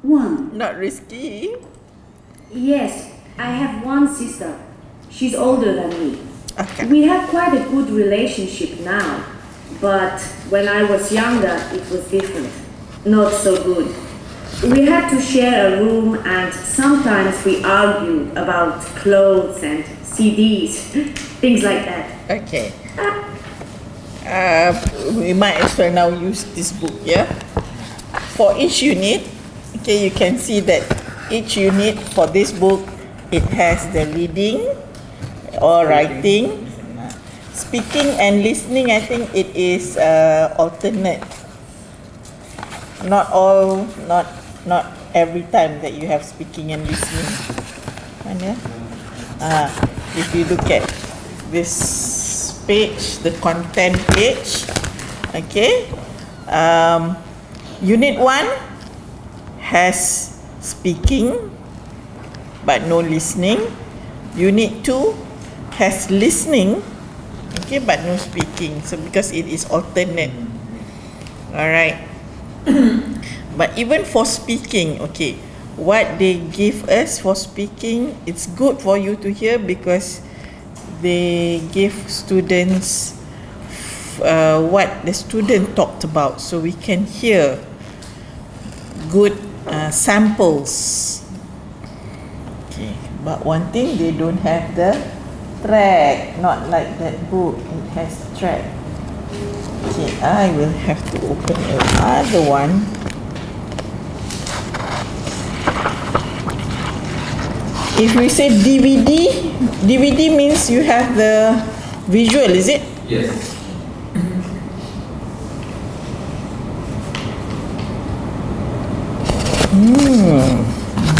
1. Not risky. Yes, I have one sister. She's older than me. Okay. We have quite a good relationship now, but when I was younger, it was different. Not so good. We had to share a room and sometimes we argued about clothes and CDs, things like that. Okay. We might as well now use this book, yeah? For each unit, okay, you can see that each unit for this book, it has the reading or writing. Speaking and listening, I think it is alternate. Not every time that you have speaking and listening. Mana? If you look at this page, the content page, okay, unit 1 has speaking but no listening. Unit 2 has listening, okay, but no speaking. So because it is alternate. Alright. But even for speaking, okay, what they give us for speaking, it's good for you to hear because they give students what the student talked about, so we can hear good samples. Okay, but one thing, they don't have the track, not like that book, it has track. Okay, I will have to open another one. If we say DVD means you have the visual, is it? Yes.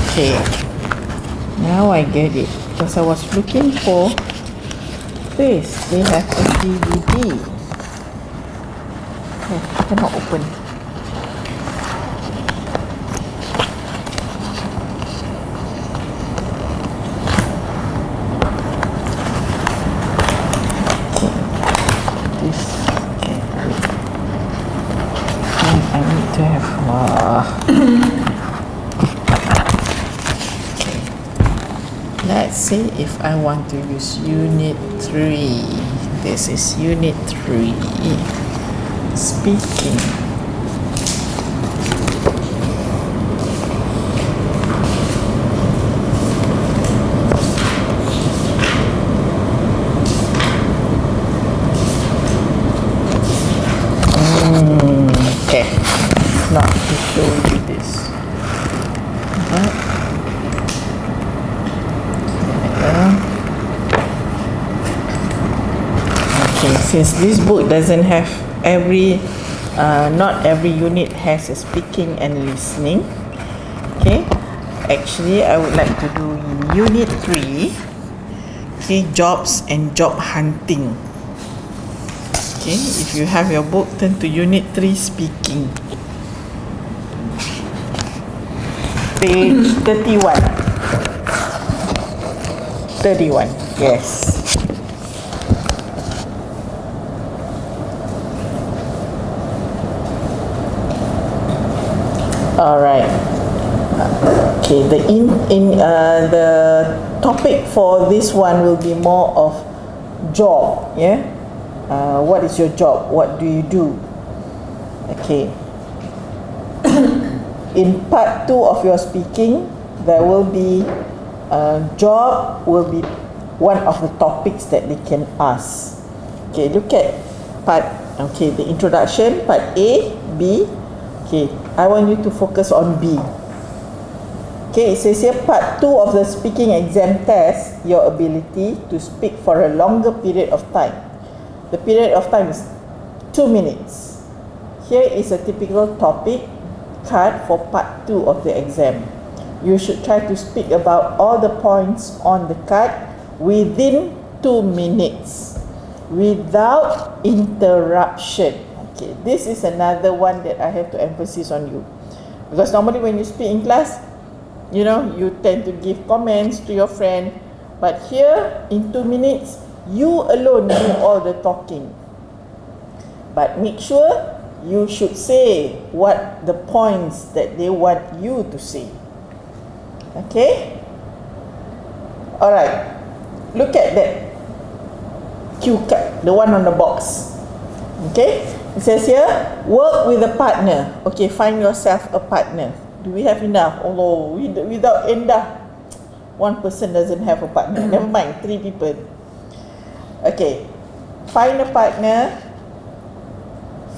Okay. Now I get it. Because I was looking for this. They have a DVD. Oh, cannot open. Let's see if I want to use unit 3. This is unit 3. Speaking. Okay. Not to show you this. Okay, since this book doesn't have not every unit has a speaking and listening. Okay, actually I would like to do in unit 3, okay, jobs and job hunting. Okay, if you have your book, turn to unit 3, speaking. Page 31. 31, yes. Alright. Okay, the topic for this one will be more of job, yeah? What is your job? What do you do? Okay. In part 2 of your speaking, there will be job will be one of the topics that they can ask. Okay, look at part, okay, the introduction, part A, B. Okay, I want you to focus on B. Okay, it says here, part 2 of the speaking exam test your ability to speak for a longer period of time. The period of time is 2 minutes. Here is a typical topic card for part 2 of the exam. You should try to speak about all the points on the card within 2 minutes without interruption. Okay, this is another one that I have to emphasize on you, because normally when you speak in class, you know, you tend to give comments to your friend, but here in 2 minutes you alone do all the talking. But make sure you should say what the points that they want you to say. Okay? Alright. Look at that cue card, the one on the box. Okay? It says here, work with a partner. Okay, find yourself a partner. Do we have enough? Oh, without Endah, one person doesn't have a partner. Never mind, 3 people. Okay, find a partner.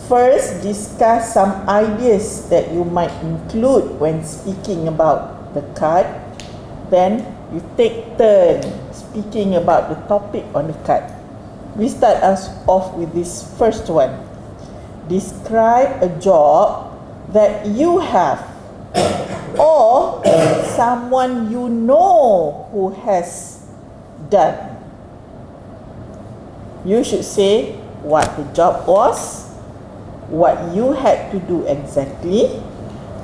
First, discuss some ideas that you might include when speaking about the card. Then, you take turn speaking about the topic on the card. We start us off with this first one. Describe a job that you have or someone you know who has done. You should say what the job was, what you had to do exactly,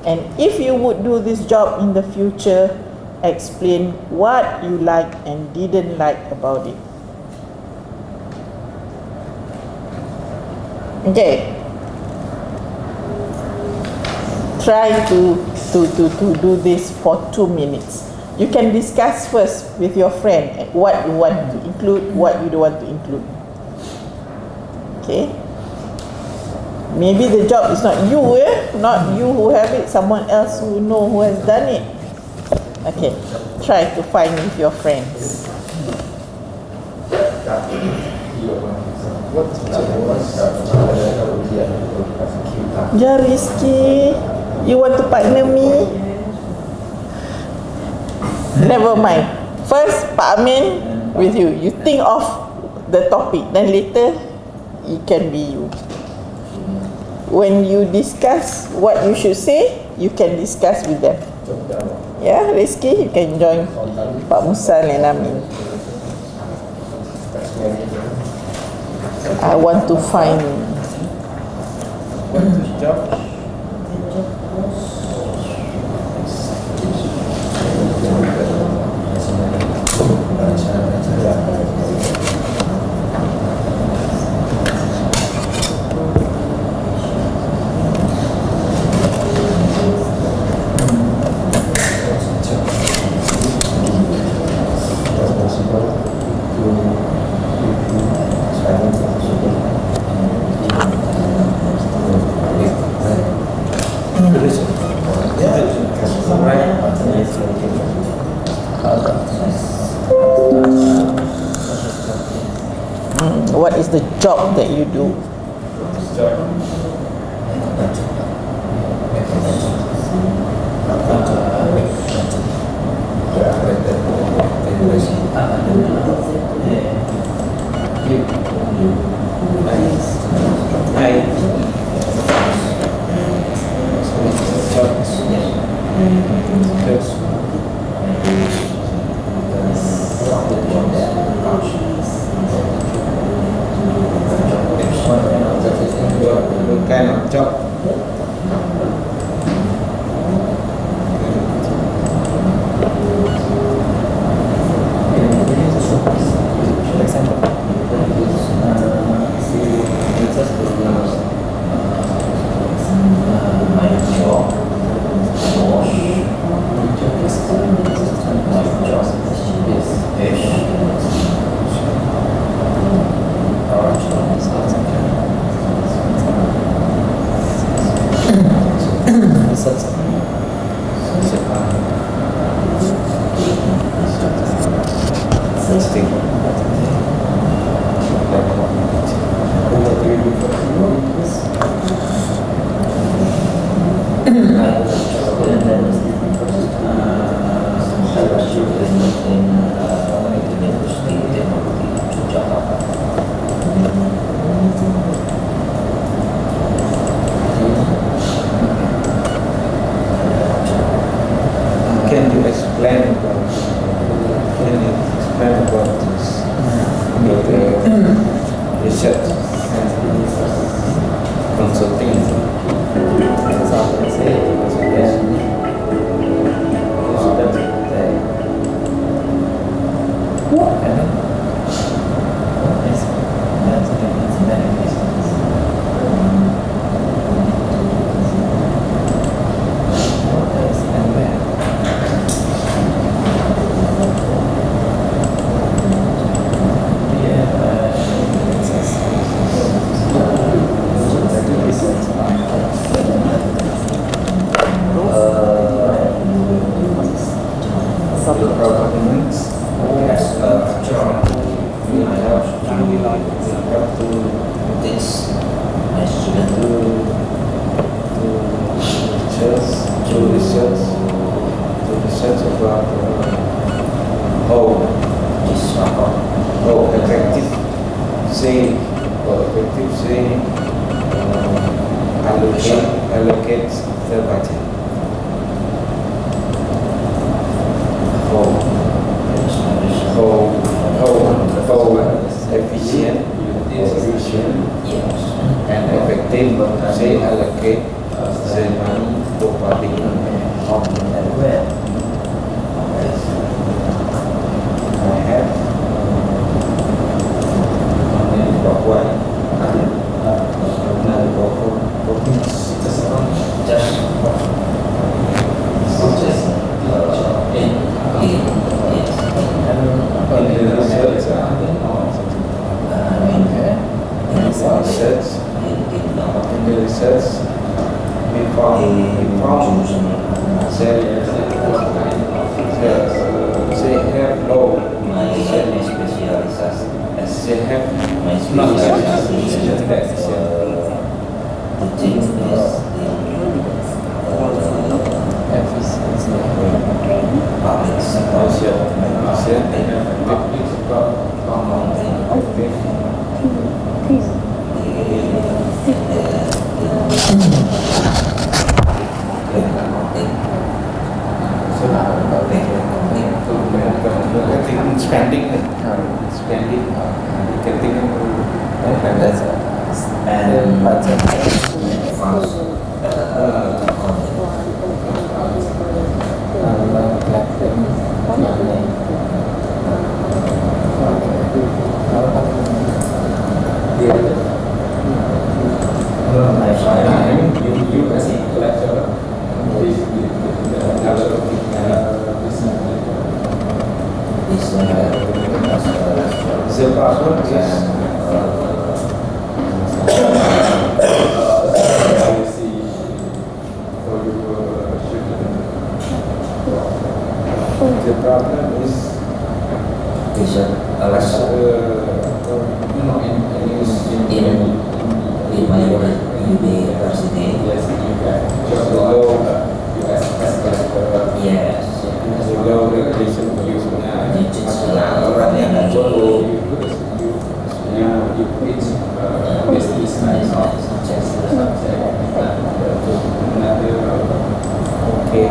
and if you would do this job in the future, explain what you liked and didn't like about it. Okay. Try to do this for 2 minutes. You can discuss first with your friend what you want to include, what you don't want to include. Okay? Maybe the job is not you, not you who have it, someone else who know who has done it. Okay, try to find with your friends. Ya Rizky, you want to partner me? Never mind. First, Pak Amin with you. You think of the topic, then later it can be you. When you discuss what you should say, you can discuss with them. Yeah, Rizky, you can join Pak Musa and Amin. I want to find what is the job that you do? What kind of job? Can you explain about this research and consulting? research about how effective saying allocate the budget. How efficient and effective say allocate the money for public. I have in the research we found they have low they have not spending, you can think the problem is the problem is in my university. Yes. low regulation Orang yang cukup okay.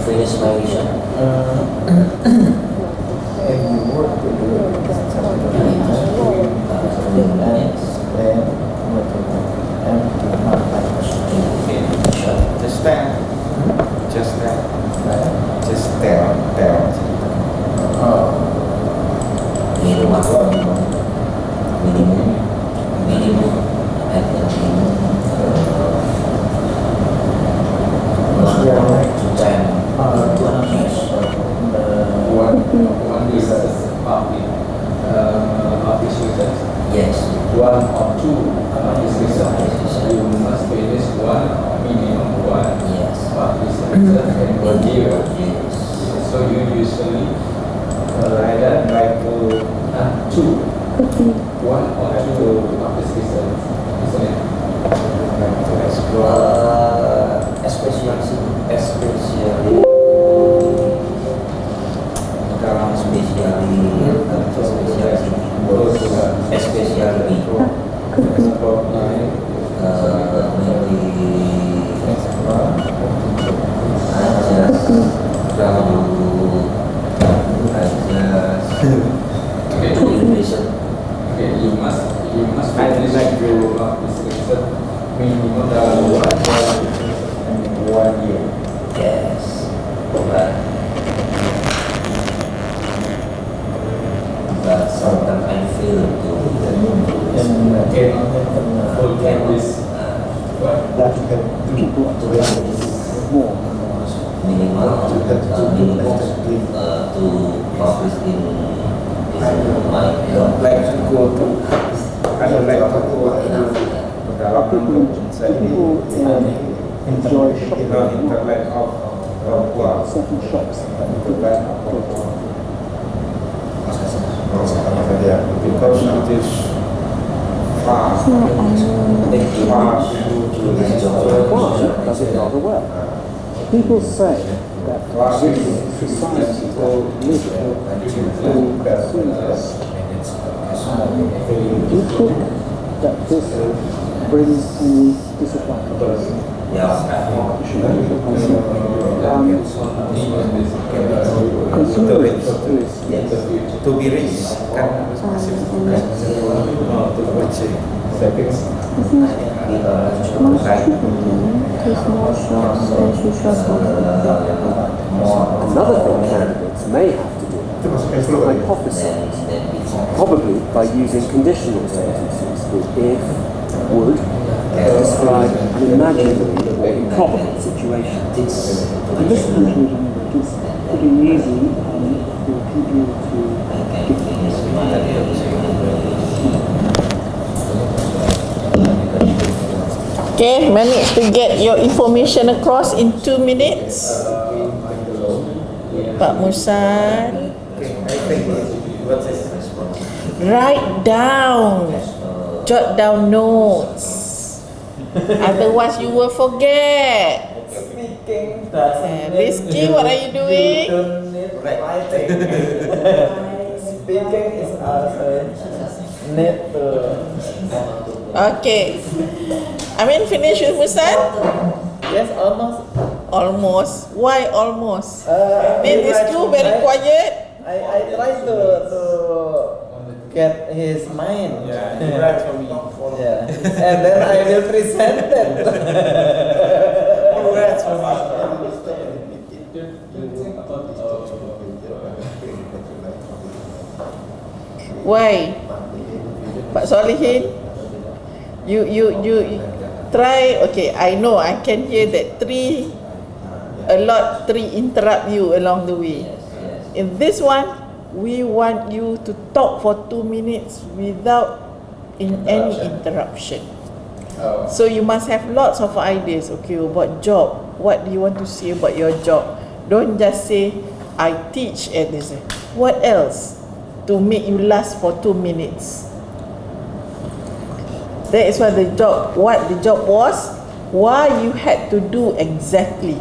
finish my vision. Just tell. Minimum and One is public research. yes. One or two public research. You must finish one or minimum one Yes. public research and one year. Yes. So you usually Either try to two. One or two public research. Isn't it? explore Especially Okay, you must finish your public research minimum dalam 1 year. yes. But sometimes I feel to Full time is what? minimal to publish in my like to go to I don't like to go enough. development enjoy shopping internet of Papua certain shops. internet of Papua because it is does it rather well. People say that this society will live in consumers. Do you think that this brings any disadvantages? Consumers To be rich kan masih to purchase savings. Another thing candidates may have to do is to hypothesize, probably by using conditional sentences with if, would, to describe an imaginary or improbable situation. In this country, it's pretty easy for people to Okay, manage to get your information across in 2 minutes. Pak Musan, write down, jot down notes. Otherwise, you will forget. Rizky, what are you doing? Speaking is also need to. Okay. I mean, finish with Musan? Yes, almost. Almost. Why almost? He This writes school for very me. quiet. I try to get his mind. Yeah, he writes for me. Yeah, and then I will present it. Congrats for me. Why? Pak Solihin, you try. Okay, I know, I can hear that three interrupt you along the way. In this one, we want you to talk for 2 minutes without any interruption. So you must have lots of ideas. Okay, about job, what do you want to say about your job? Don't just say I teach and this. What else to make you last for 2 minutes? That is what the job was, why you had to do exactly.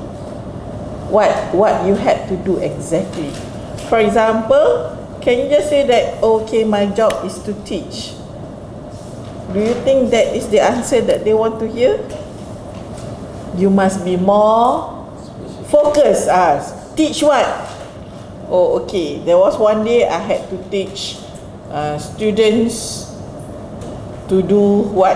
What you had to do exactly. For example, can you just say that, okay, my job is to teach? Do you think that is the answer that they want to hear? You must be more focused. Teach what? Oh, okay. There was one day I had to teach students to do what?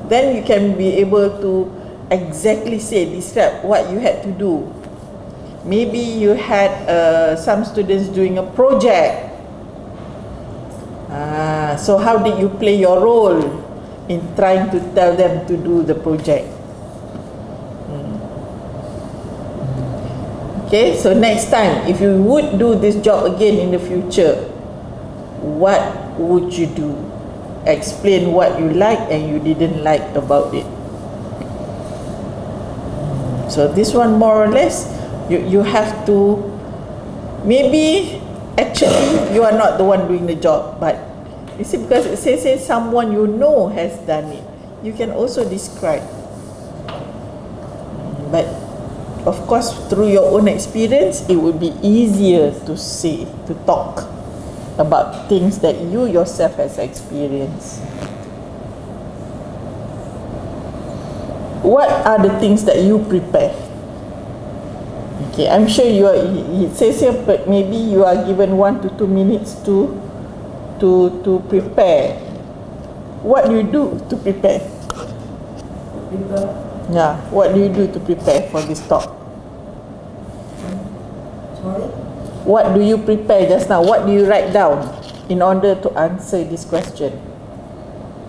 Then you can be able to exactly describe what you had to do. Maybe you had some students doing a project. So how did you play your role in trying to tell them to do the project? Okay, so next time, if you would do this job again in the future, what would you do? Explain what you like and you didn't like about it. So this one, more or less, you have to, maybe actually you are not the one doing the job, but you see, because it says someone you know has done it, you can also describe. But of course, through your own experience, it would be easier to say, to talk about things that you yourself has experienced. What are the things that you prepare? Okay, I'm sure you are, it says here, but maybe you are given 1 to 2 minutes to prepare. What do you do to prepare? Yeah, what do you do to prepare for this talk? Sorry? What do you prepare just now? What do you write down in order to answer this question?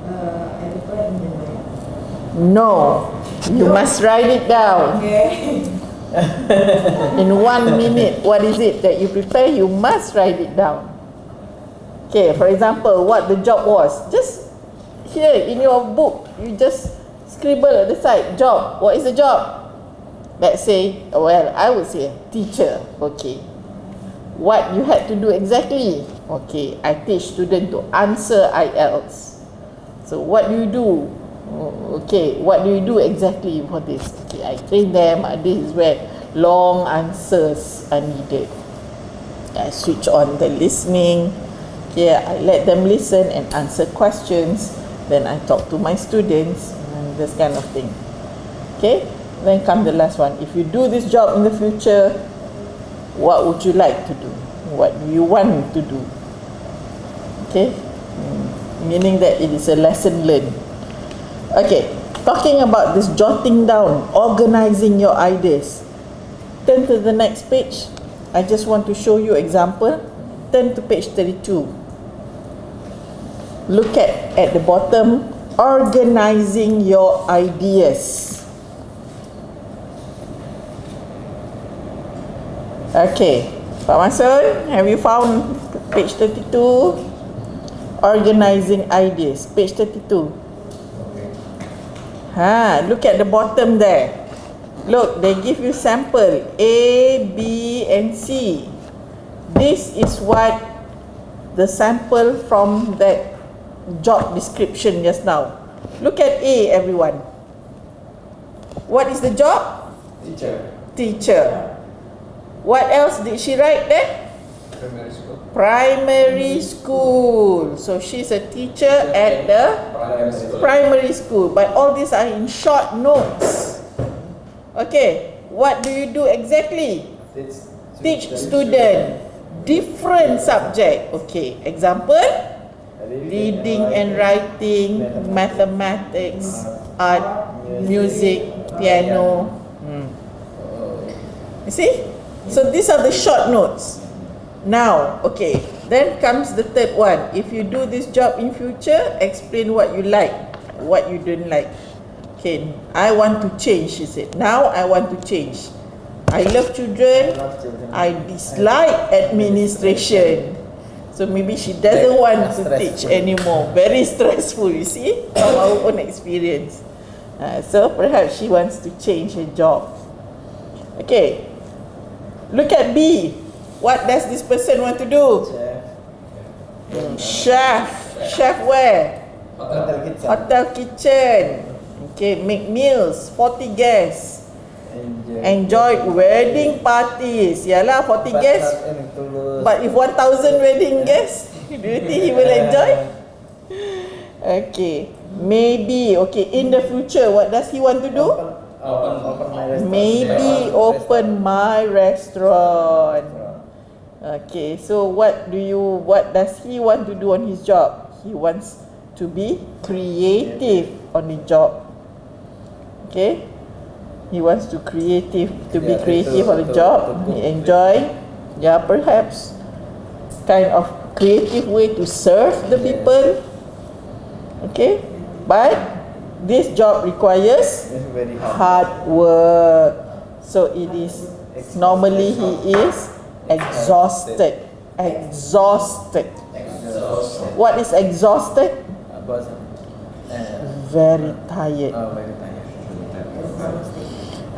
I prepare in the night. No, you must write it down. Okay. In 1 minute, what is it that you prepare? You must write it down. Okay, for example, what the job was. Just here in your book, you just scribble at the side. Job. What is the job? Let's say, well, I would say teacher. Okay. What you had to do exactly? Okay, I teach students to answer IELTS. So what do you do? Okay, what do you do exactly for this? Okay, I train them. This is where long answers are needed. I switch on the listening. Okay, I let them listen and answer questions. Then I talk to my students and this kind of thing. Okay, then come the last one. If you do this job in the future, what would you like to do? What do you want to do? Okay, meaning that it is a lesson learned. Okay, talking about this jotting down, organizing your ideas. Turn to the next page. I just want to show you example. Turn to page 32. Look at the bottom, organizing your ideas. Okay, Pak Masun, have you found page 32? Organizing ideas, page 32. Look at the bottom there. Look, they give you sample A, B and C. This is what the sample from that job description just now. Look at A, everyone. What is the job? Teacher. What else did she write there? Primary school. So she's a teacher at the primary school. But all these are in short notes. Okay, what do you do exactly? Teach student different subject. Okay, example, reading and writing, mathematics, art, music, piano. You see? So these are the short notes. Now, okay, then comes the third one. If you do this job in future, explain what you like, what you don't like. Okay, I want to change, she said. Now I want to change. I love children. I dislike administration. So maybe she doesn't want to teach anymore. Very stressful, you see, from our own experience. So perhaps she wants to change her job. Okay, look at B. What does this person want to do? Chef. Chef where? Hotel kitchen. Okay, make meals, 40 guests. Enjoy wedding parties. Yalah, 40 guests. But if 1,000 wedding guests, do you think he will enjoy? Okay, maybe. Okay, in the future, what does he want to do? Maybe open my restaurant. Okay, so what does he want to do on his job? He wants to be creative on the job. Okay, he wants to be creative on the job. He enjoy, perhaps kind of creative way to serve the people. Okay, but this job requires hard work. So it is normally he is exhausted. What is exhausted? Very tired.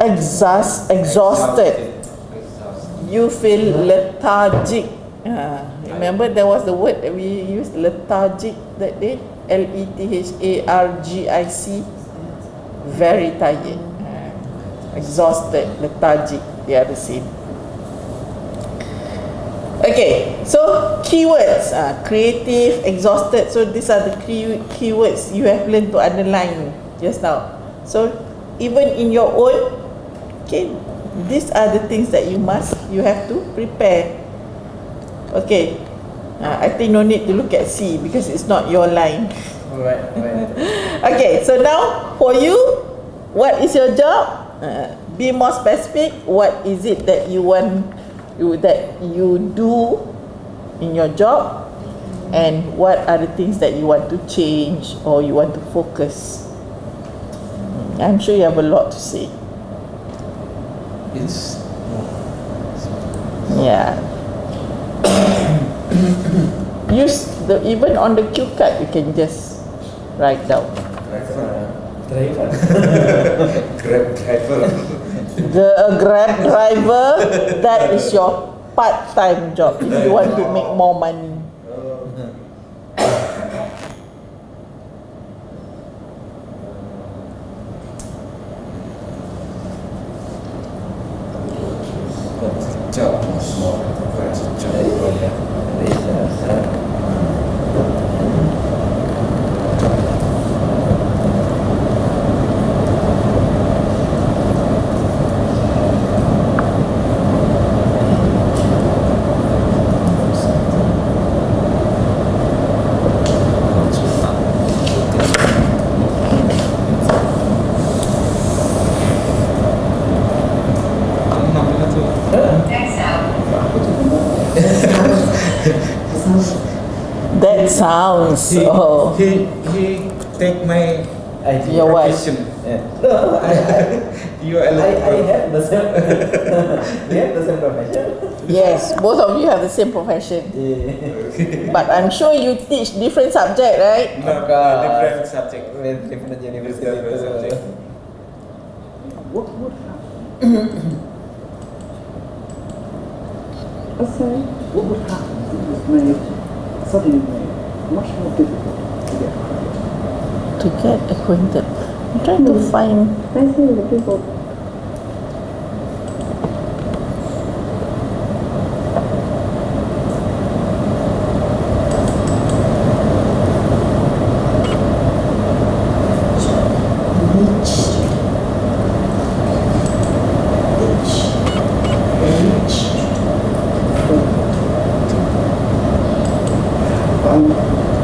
Exhausted. You feel lethargic. Remember there was the word that we used, lethargic, that day? lethargic. Very tired. Exhausted, lethargic, they are the same. Okay, so keywords, creative, exhausted. So these are the keywords you have learned to underline just now. So even in your own, okay, these are the things that you have to prepare. Okay, I think no need to look at C because it's not your line. Right. Okay, so now for you, what is your job? Be more specific. What is it that you want? That you do in your job, and what are the things that you want to change or you want to focus? I'm sure you have a lot to say. Yeah. Use even on the cue card you can just write down. Grab driver. The Grab driver, that is your part-time job if you want to make more money. Job was more job. That sounds. Oh. He take my Your wife. profession. No, You are I have the same. We have the same profession. Yes, both of you have the same profession. Yeah. But I'm sure you teach different subject, right? No, different subject. With different university. Different subject. What would happen? Let's say, what would happen if it was suddenly made much more difficult to get credit? To get acquainted. I'm trying to find. I think the people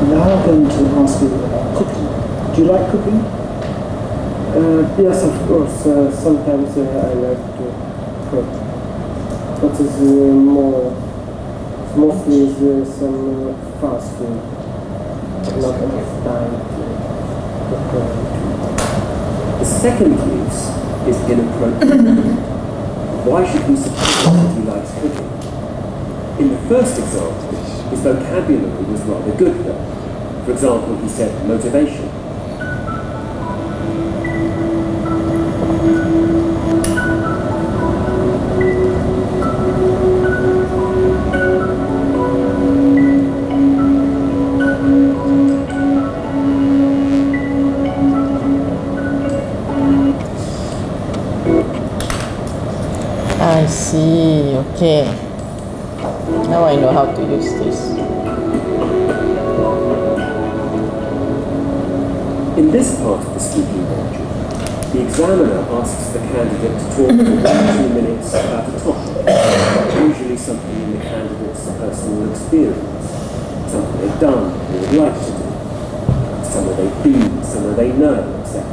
Now I'm going to ask you about cooking. Do you like cooking? yes, of course. Sometimes I like to cook, but it's mostly some fast food. Not enough time to prepare. The second use is inappropriate. Why should we suppose that he likes cooking? In the first example, his vocabulary was rather good though. For example, he said motivation. I see, okay. Now I know how to use this. In this part of the speaking module, the examiner asks the candidate to talk for 1 or 2 minutes about a topic, usually something in the candidate's personal experience, something they've done or would like to do, somewhere they've been, somewhere they know, etc.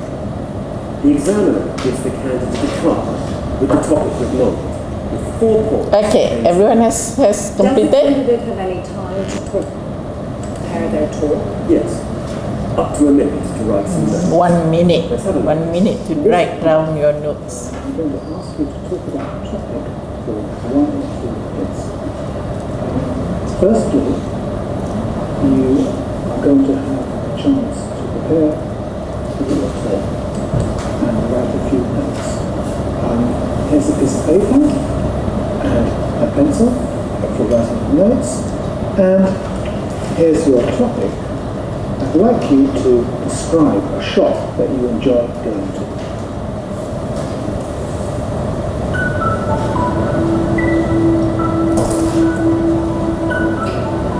The examiner gives the candidate a card with the topic of knowledge, with 4 points. Okay, everyone has Does the completed? candidate have any time to prepare their talk? Yes, up to a minute to write some notes. 1 minute. Let's have a look. 1 minute to write down your notes. I'm going to ask you to talk about a topic for 1 or 2 minutes. Firstly, you are going to have a chance to prepare for your talk and write a few notes. Here's a piece of paper and a pencil for writing notes, and here's your topic. I'd like you to describe a shop that you enjoy going to.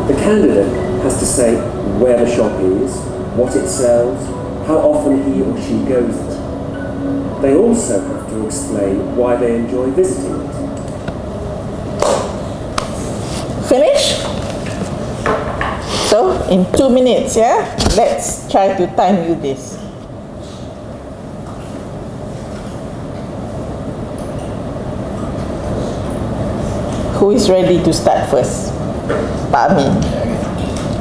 The candidate has to say where the shop is, what it sells, how often he or she goes there. They also have to explain why they enjoy visiting it. Finish? So, in 2 minutes, yeah? Let's try to time you this. Who is ready to start first? Pak Amin.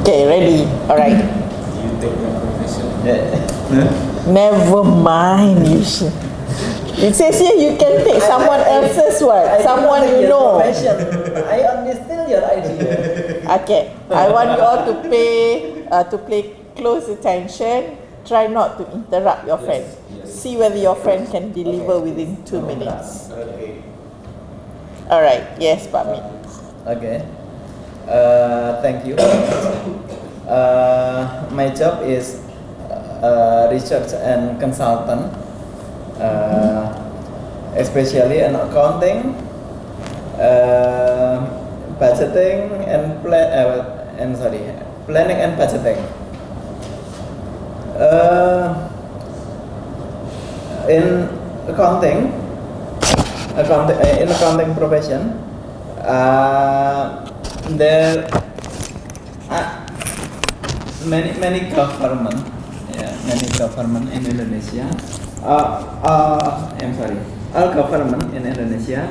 Okay, ready. Alright. You take my profession. Never mind. It says here you can take someone else's one. Someone you know. I understand your idea. Okay, I want you all to pay close attention. Try not to interrupt your friend. See whether your friend can deliver within 2 minutes. Okay. Alright, yes, Pak Min. Okay. Thank you. My job is research and consultant, especially in accounting, budgeting and planning and budgeting. In accounting profession, there are many government in Indonesia. All government in Indonesia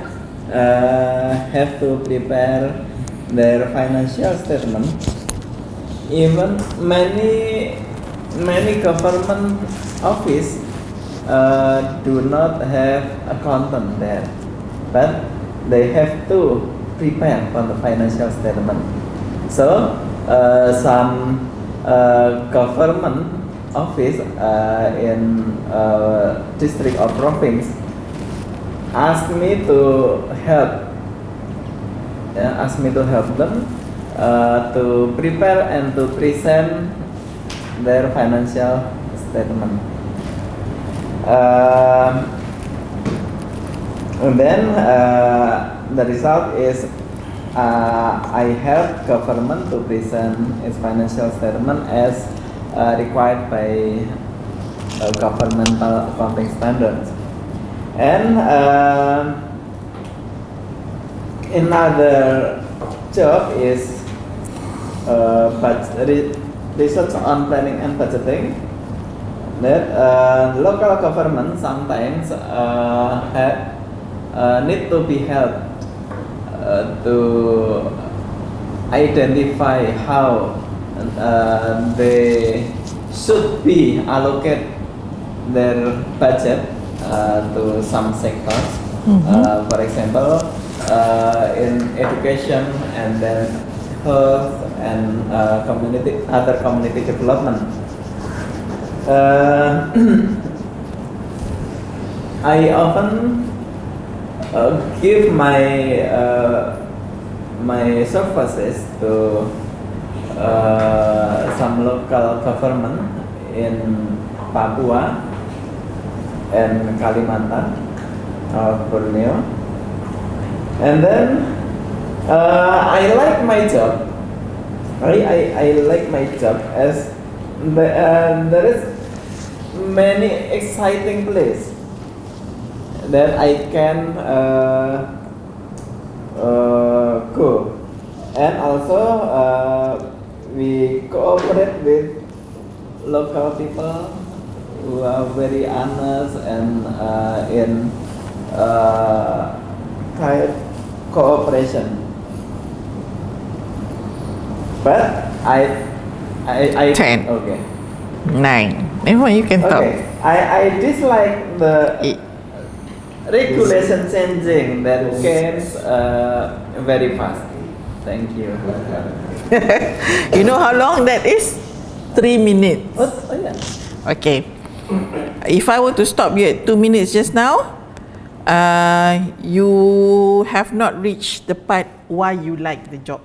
have to prepare their financial statement. Even many government office do not have accountant there, but they have to prepare for the financial statement. So some government office in district or province asked me to help them to prepare and to present their financial statement. And then the result is I help government to present its financial statement as required by governmental accounting standards. And another job is research on planning and budgeting. That local government sometimes need to be helped to identify how they should be allocate their budget to some sectors. For example, in education and then health and other community development. I often give my services to some local government in Papua and Kalimantan or Borneo. And then I like my job. I like my job as there is many exciting place that I can go, and also we cooperate with local people who are very honest and in tight cooperation. But I 10. Okay. 9. Never you can talk. Okay. I dislike the regulation changing that came very fast. Thank you. You know how long that is? 3 minutes. Oh yeah. Okay. If I were to stop you at 2 minutes just now, you have not reached the part why you like the job,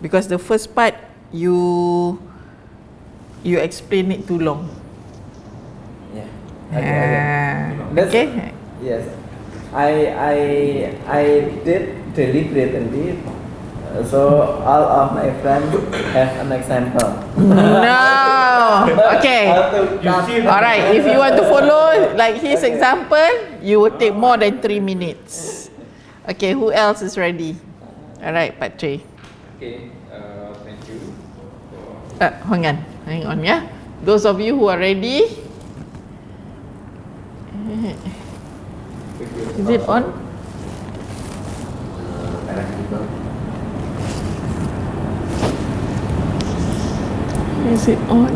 because the first part you explain it too long. Yeah. Okay. Yes. I did deliberately. So all of my friends have an example. No. Okay. Alright. If you want to follow like his example, you will take more than 3 minutes. Okay. Who else is ready? Alright, Pak Trey. Okay. Thank you. Hang on, yeah. Those of you who are ready. Is it on? Is it on?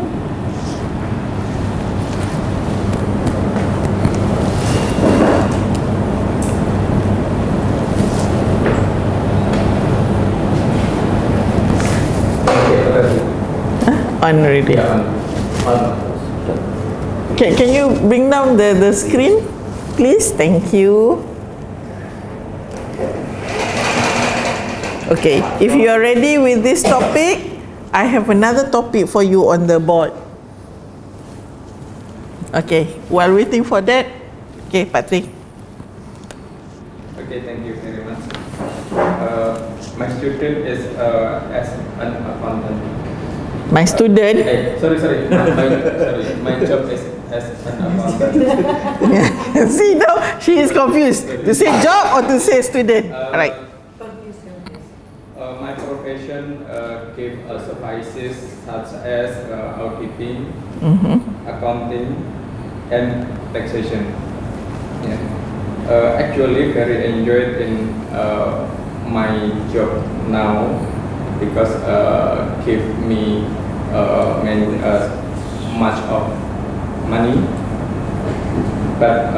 On already. Can you bring down the screen, please? Thank you. Okay, if you are ready with this topic, I have another topic for you on the board. Okay, while waiting for that, okay, Patrick. Okay, thank you very much. My student is as an accountant. My student. Sorry. My job is as an accountant. See now, she is confused. To say job or to say student? Alright. My profession give services such as auditing, accounting, and taxation. Yeah. Actually, very enjoyed in my job now because give me much of money. But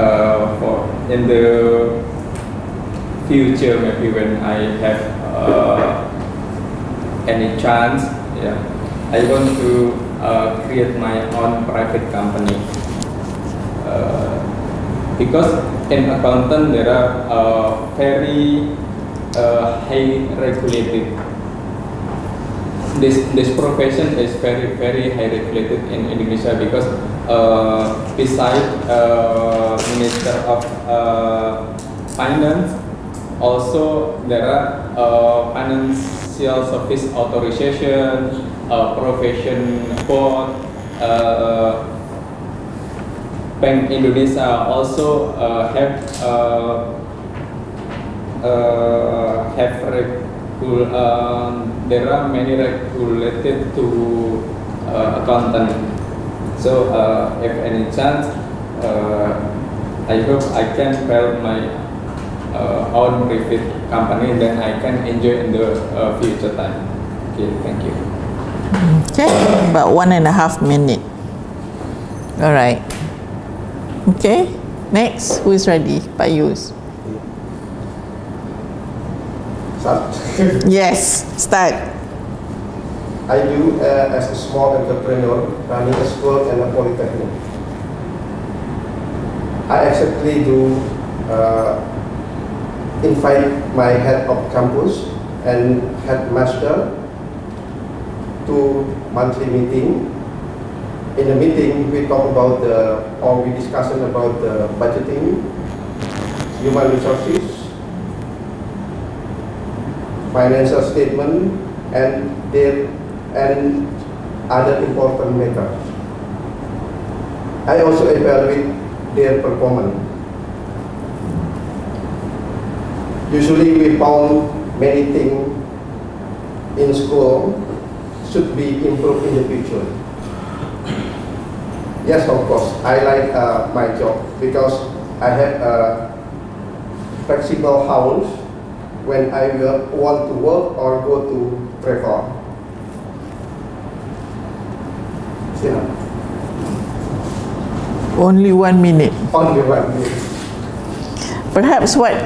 for in the future, maybe when I have any chance, yeah, I want to create my own private company. Because in accountant there are very high regulated. This profession is very high regulated in Indonesia because besides Minister of Finance, also there are financial service authorization, profession board. Bank Indonesia also there are many regulated to accountant. So if any chance, I hope I can build my own private company, then I can enjoy in the future time. Okay, thank you. Okay, about 1.5 minutes. All right. Okay, next, who is ready? Pak Yus. Start. Yes, start. I do as a small entrepreneur running a school and a polytechnic. I exactly do invite my head of campus and headmaster to monthly meeting. In the meeting, we talk about we discussion about the budgeting, human resources, financial statement, and other important matters. I also evaluate their performance. Usually, we found many things in school should be improved in the future. Yes, of course. I like my job because I have a flexible house when I want to work or go to travel. Yeah. Only 1 minute. Only 1 minute. Perhaps what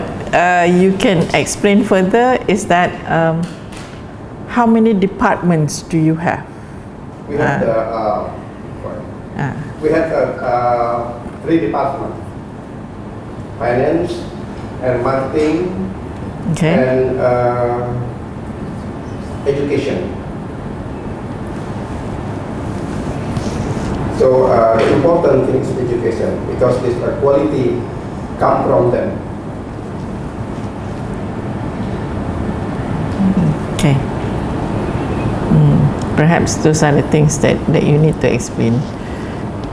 you can explain further is that how many departments do you have? We have we have 3 departments: finance and marketing, okay, and education. So the important thing is education because this quality come from them. Okay. Perhaps those are the things that you need to explain.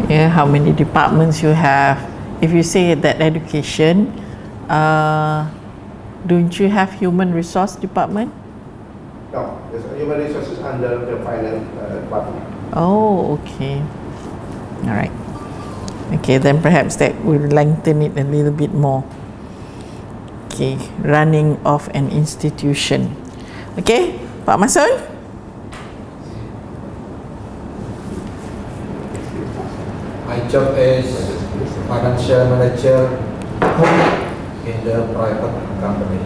Yeah, how many departments you have. If you say that education, don't you have human resource department? No, there's human resources under the finance department. Oh, okay. All right. Okay, then perhaps that will lengthen it a little bit more. Okay, running of an institution. Okay, Pak Masun? My job is financial manager in the private company.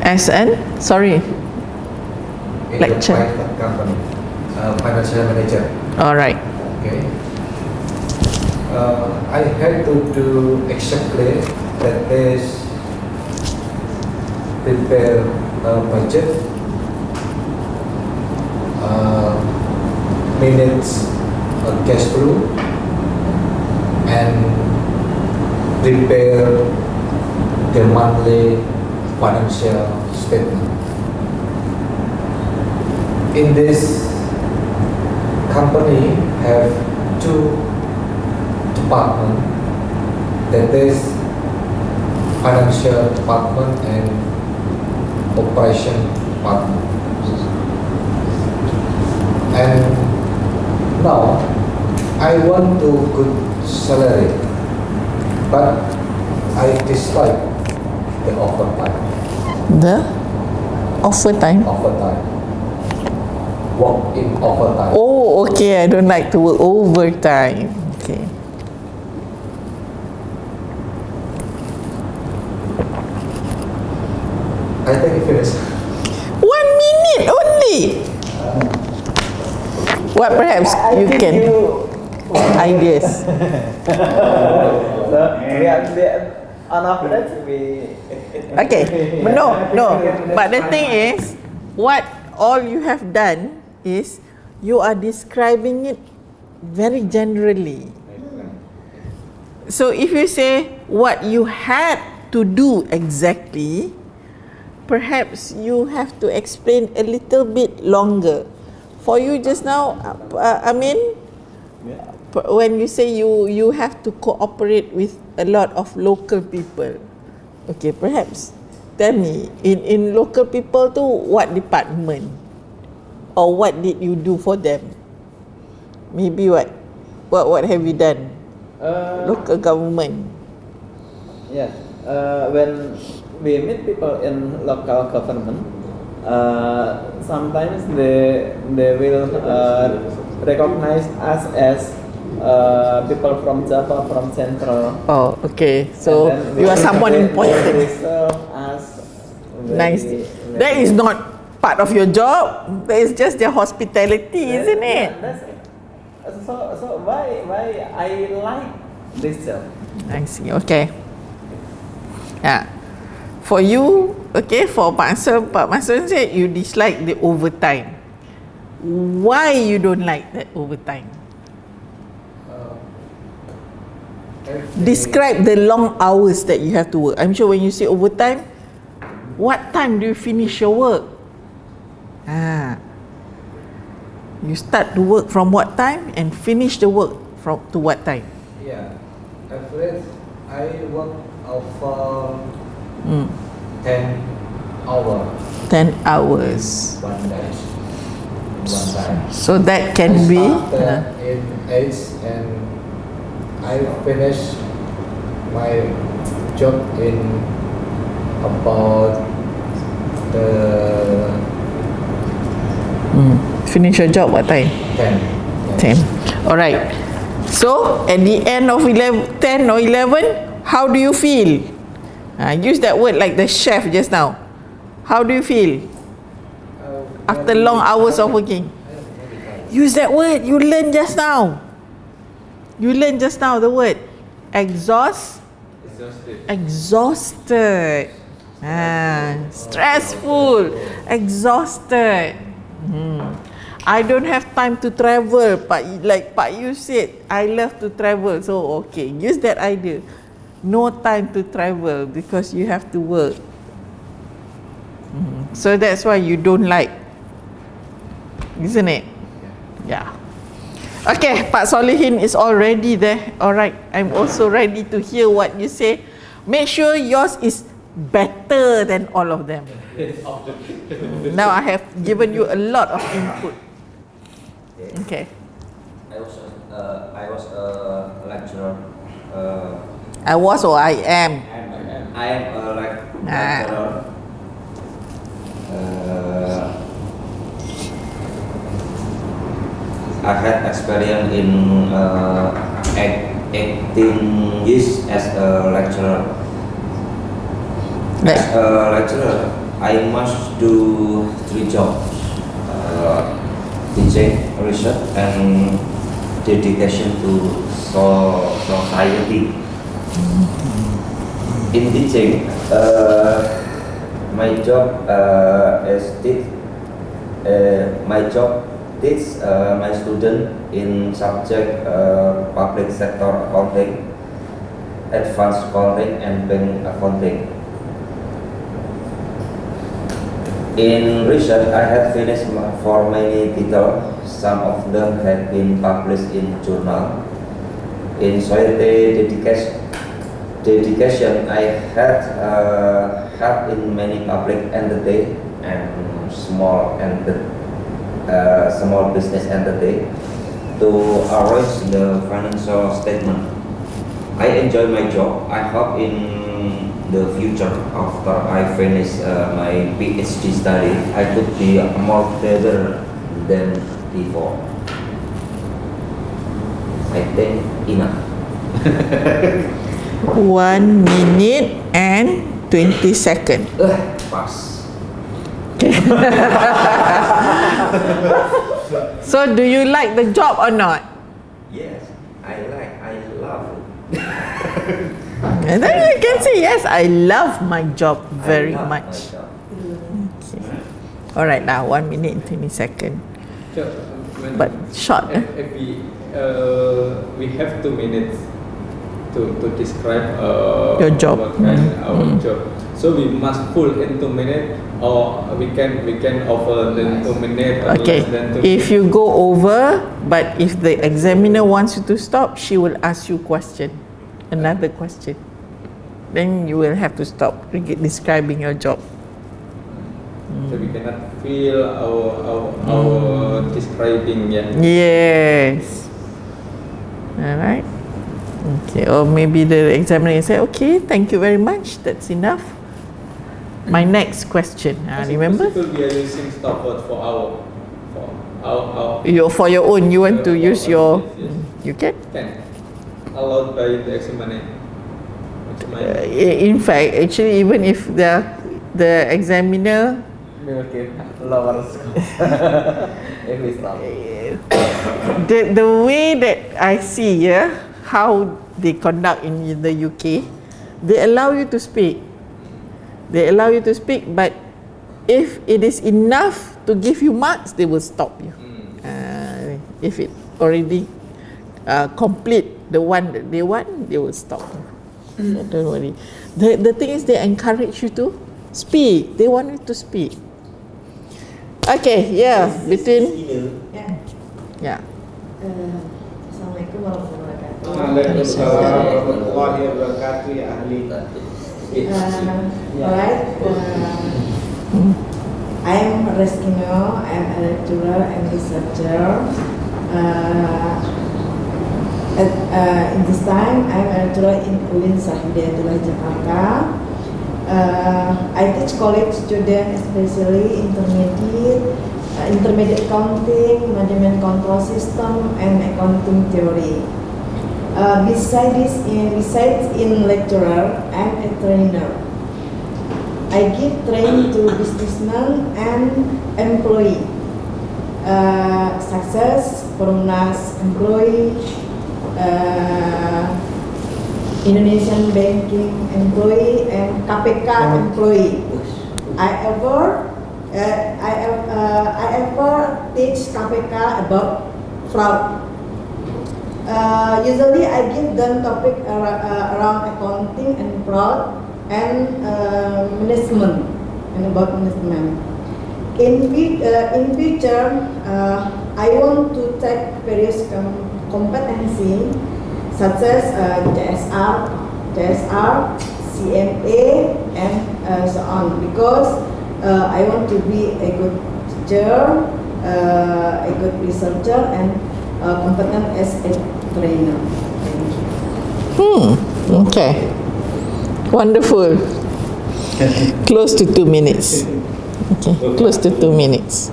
As an? Sorry. In Lecture. the private company, financial manager. All right. Okay. I had to do exactly that is prepare a budget, manage cash flow, and prepare the monthly financial statement. In this company have two departments, that is financial department and operation department. And now I want to good salary, but I dislike the overtime. The overtime. Overtime. Work in overtime. Oh, okay. I don't like to work overtime. Okay. I think it finished. 1 minute only. What perhaps you can ideas? So we are on after that we. Okay. No. But the thing is, what all you have done is you are describing it very generally. So if you say what you had to do exactly, perhaps you have to explain a little bit longer. For you just now, I mean, when you say you have to cooperate with a lot of local people, okay, perhaps tell me, in local people tu, what department? Or what did you do for them? Maybe what have you done? Local government. Yeah. When we meet people in local government, sometimes they will recognize us as people from Java, from Central. Oh, okay. So you are someone important. They serve us Nice. That is not part of your job. That is just their hospitality, isn't it? So why I like this job? I see. Okay. Yeah. For you, okay, for Pak Mansur said you dislike the overtime. Why you don't like that overtime? Describe the long hours that you have to work. I'm sure when you say overtime, what time do you finish your work? You start to work from what time and finish the work to what time? Yeah, at first I work over 10 hours. 10 hours. One day. One time. So that can be. In 8 and I finish my job in about the Finish your job what time? 10. 10. Alright. So at the end of 10 or 11, how do you feel? Use that word like the chef just now. How do you feel after long hours of working? Use that word you learned just now. You learned just now the word exhausted. Stressful, exhausted. I don't have time to travel, but like Pak you said, I love to travel. So okay, use that idea. No time to travel because you have to work. So that's why you don't like, isn't it? Yeah. Okay, Pak Solihin is already there. Alright, I'm also ready to hear what you say. Make sure yours is better than all of them. Now I have given you a lot of input. Okay. I was a lecturer. I was or I am? I am a lecturer. I had experience in 18 years as a lecturer. As a lecturer, I must do 3 jobs: teaching, research, and dedication to society. In teaching, my job teach my student in subject public sector accounting, advanced accounting, and bank accounting. In research, I have finished for many titles. Some of them have been published in journal. In society dedication, I had helped in many public entity and small business entity to arrange the financial statement. I enjoy my job. I hope in the future, after I finish my PhD study, I could be more better than before. I think enough. 1 minute and 20 seconds. Pass. So do you like the job or not? Yes, I love it. And then you can say, yes, I love my job very I love much. my job. Okay. Alright, now 1 minute and 20 seconds. But short. If we have 2 minutes to describe your job. our job. So we must full in 2 minutes, or we can offer than 2 minutes or Okay, less than 2 if you go over, but if the examiner wants you to stop, she will ask you another question. Then you will have to stop describing your job. So we cannot feel our describing, yeah. Yes. Alright. Okay, or maybe the examiner will say, okay, thank you very much, that's enough. My next question, remember? Possible we are using stopwatch for our For your own, you want to use your, yes. you can? Allowed by the examiner. In fact, actually, even if the examiner We will give lower score if we stop. the way that I see how they conduct in the UK, they allow you to speak. But if it is enough to give you marks, they will stop you. If it already complete the one that they want, they will stop you. So don't worry. The thing is, they encourage you to speak. They want you to speak. Okay, yeah, between yeah. Assalamualaikum warahmatullahi wabarakatuh. Waalaikumsalam warahmatullahi wabarakatuh ya ahli. Alright, I'm Reskino. I'm a lecturer and researcher. In this time, I'm a lecturer in UIN Sahidayatullah Jakarta. I teach college students, especially intermediate accounting, management control system, and accounting theory. Besides in lecturer, I'm a trainer. I give training to businessmen and employee. Success, Perumnas employee, Indonesian banking employee, and KPK employee. I ever teach KPK about fraud. Usually I give them topic around accounting and fraud and management and about management. In future, I want to take various competency such as CSR, CMA, and so on, because I want to be a good teacher, a good researcher, and competent as a trainer. Okay. Wonderful. Close to 2 minutes. Okay, close to 2 minutes.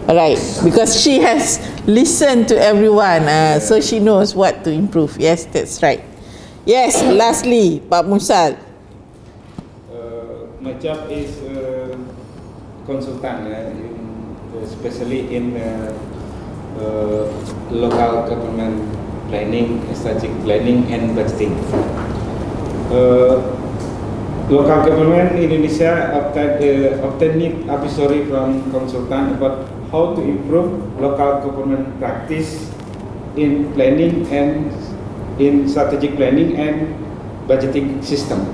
Alright, because she has listened to everyone, so she knows what to improve. Yes, that's right. Yes, lastly, Pak Musal. My job is consultant, especially in local government planning, strategic planning, and budgeting. Local government in Indonesia obtained advisory from consultant about how to improve local government practice in planning and in strategic planning and budgeting system.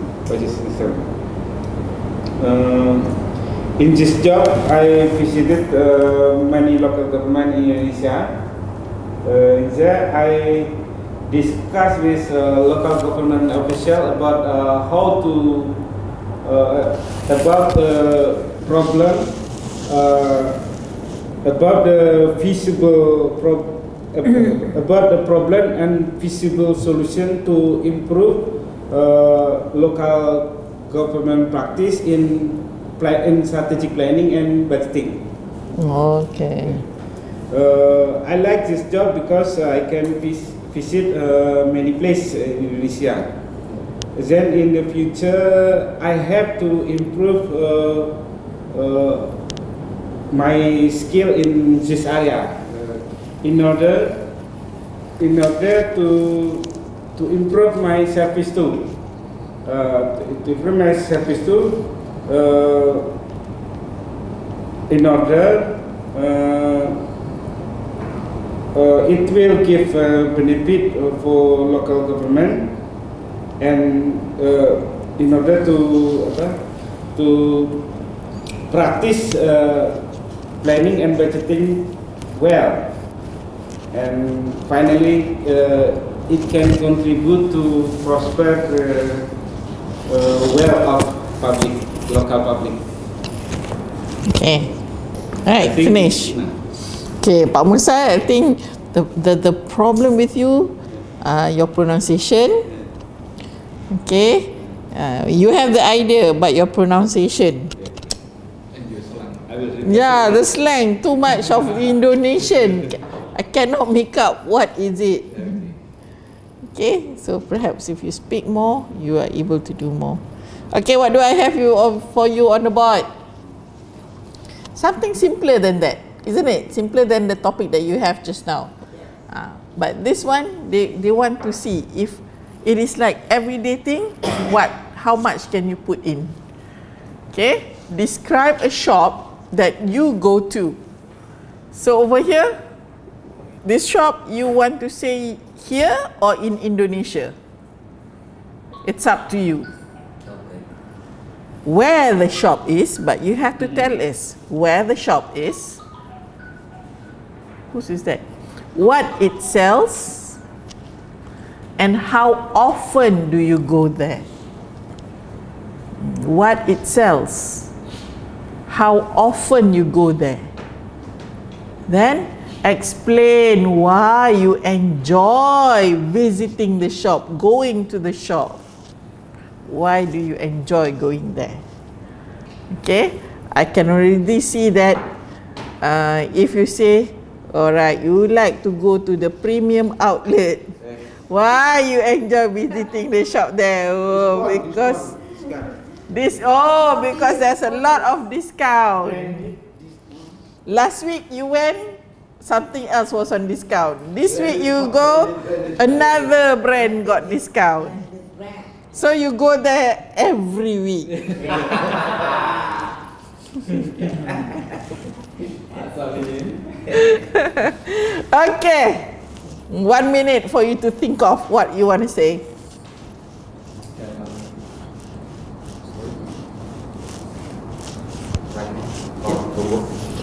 In this job, I visited many local government in Indonesia. There, I discussed with local government official about how to about the problem, about the feasible about the problem and feasible solution to improve local government practice in strategic planning and budgeting. Okay. I like this job because I can visit many places in Indonesia. Then in the future, I have to improve my skill in this area in order to improve my service too. To improve my service too, in order it will give benefit for local government, and in order to practice planning and budgeting well, and finally it can contribute to prosper well of local public. Okay. Alright, finish. Okay, Pak Musa, I think the problem with you, your pronunciation. Okay, you have the idea, but your pronunciation. Yeah, the slang, too much of Indonesian. I cannot make up what is it. Okay, so perhaps if you speak more, you are able to do more. Okay, what do I have for you on the board? Something simpler than that, isn't it? Simpler than the topic that you have just now. But this one, they want to see if it is like everyday thing, how much can you put in? Okay, describe a shop that you go to. So over here, this shop, you want to say here or in Indonesia? It's up to you. Where the shop is, but you have to tell us where the shop is. Whose is that? What it sells, and how often do you go there? What it sells, how often you go there. Then explain why you enjoy visiting the shop, going to the shop. Why do you enjoy going there? Okay, I can already see that if you say, alright, you like to go to the premium outlet. Why you enjoy visiting the shop there? Oh, because because there's a lot of discount. Last week you went, something else was on discount. This week you go, another brand got discount. So you go there every week. Okay, 1 minute for you to think of what you want to say.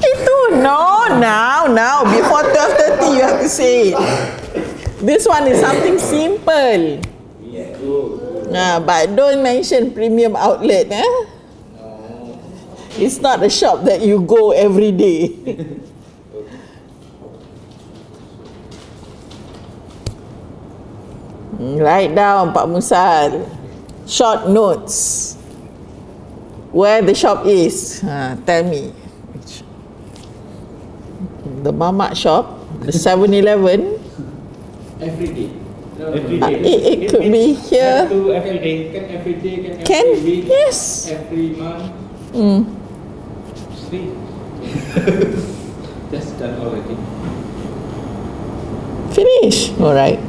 Itu now before 12:30 you have to say it. This one is something simple. But don't mention premium outlet. It's not a shop that you go every day. Write down, Pak Musa. Short notes. Where the shop is. Tell me. The mamak shop, the 7-Eleven. Every day. Every day. It could be here. Every day. Can every week, yes. Every month. Just done already. Finish. All right.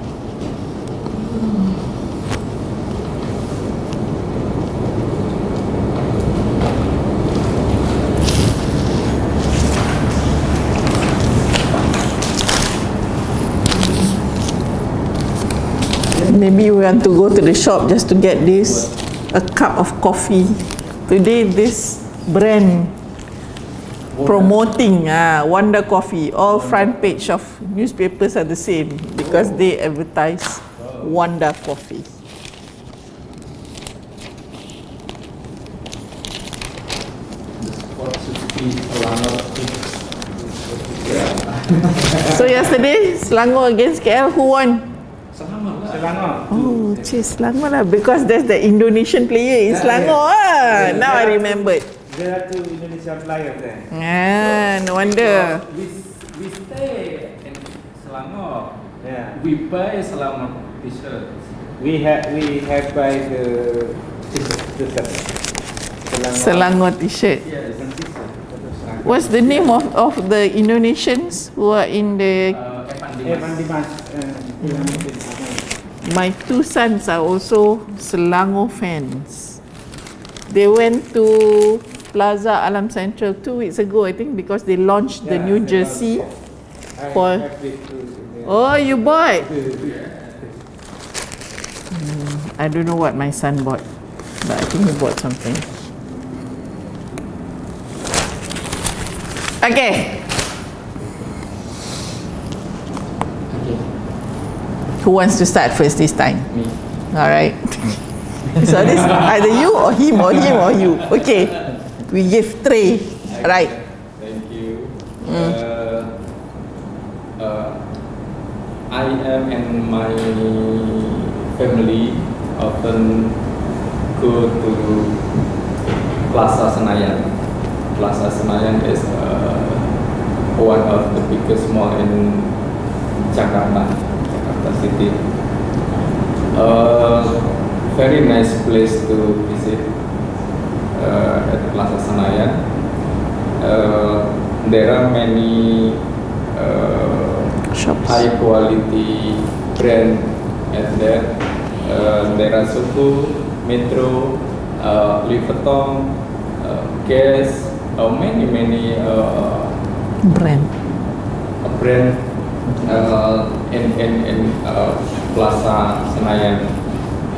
Maybe we want to go to the shop just to get a cup of coffee. Today this brand promoting Wonder Coffee. All front page of newspapers are the same because they advertise Wonder Coffee. So yesterday Selangor against KL, who won? Selangor. Oh, Selangor lah, because there's the Indonesian player in Selangor. Now I remembered. There are 2 Indonesian players there. No wonder. We stay in Selangor. Yeah. We buy Selangor t-shirts. We have by the t-shirt. Selangor t-shirt. Yes. What's the name of the Indonesians who are in the... Evan Dimas. My 2 sons are also Selangor fans. They went to Plaza Alam Central 2 weeks ago, I think, because they launched the new jersey. Oh, you bought? I don't know what my son bought, but I think he bought something. Okay. Who wants to start first this time? Me. All right. So this either you or him or him or you. Okay. We give 3. Right. Thank you. I am and my family often go to Plaza Senayan. Plaza Senayan is one of the biggest mall in Jakarta City. Very nice place to visit at Plaza Senayan. There are many shops, high quality brand at there. There are Suku, Metro, Louis Vuitton, Guess, many brand in Plaza Senayan.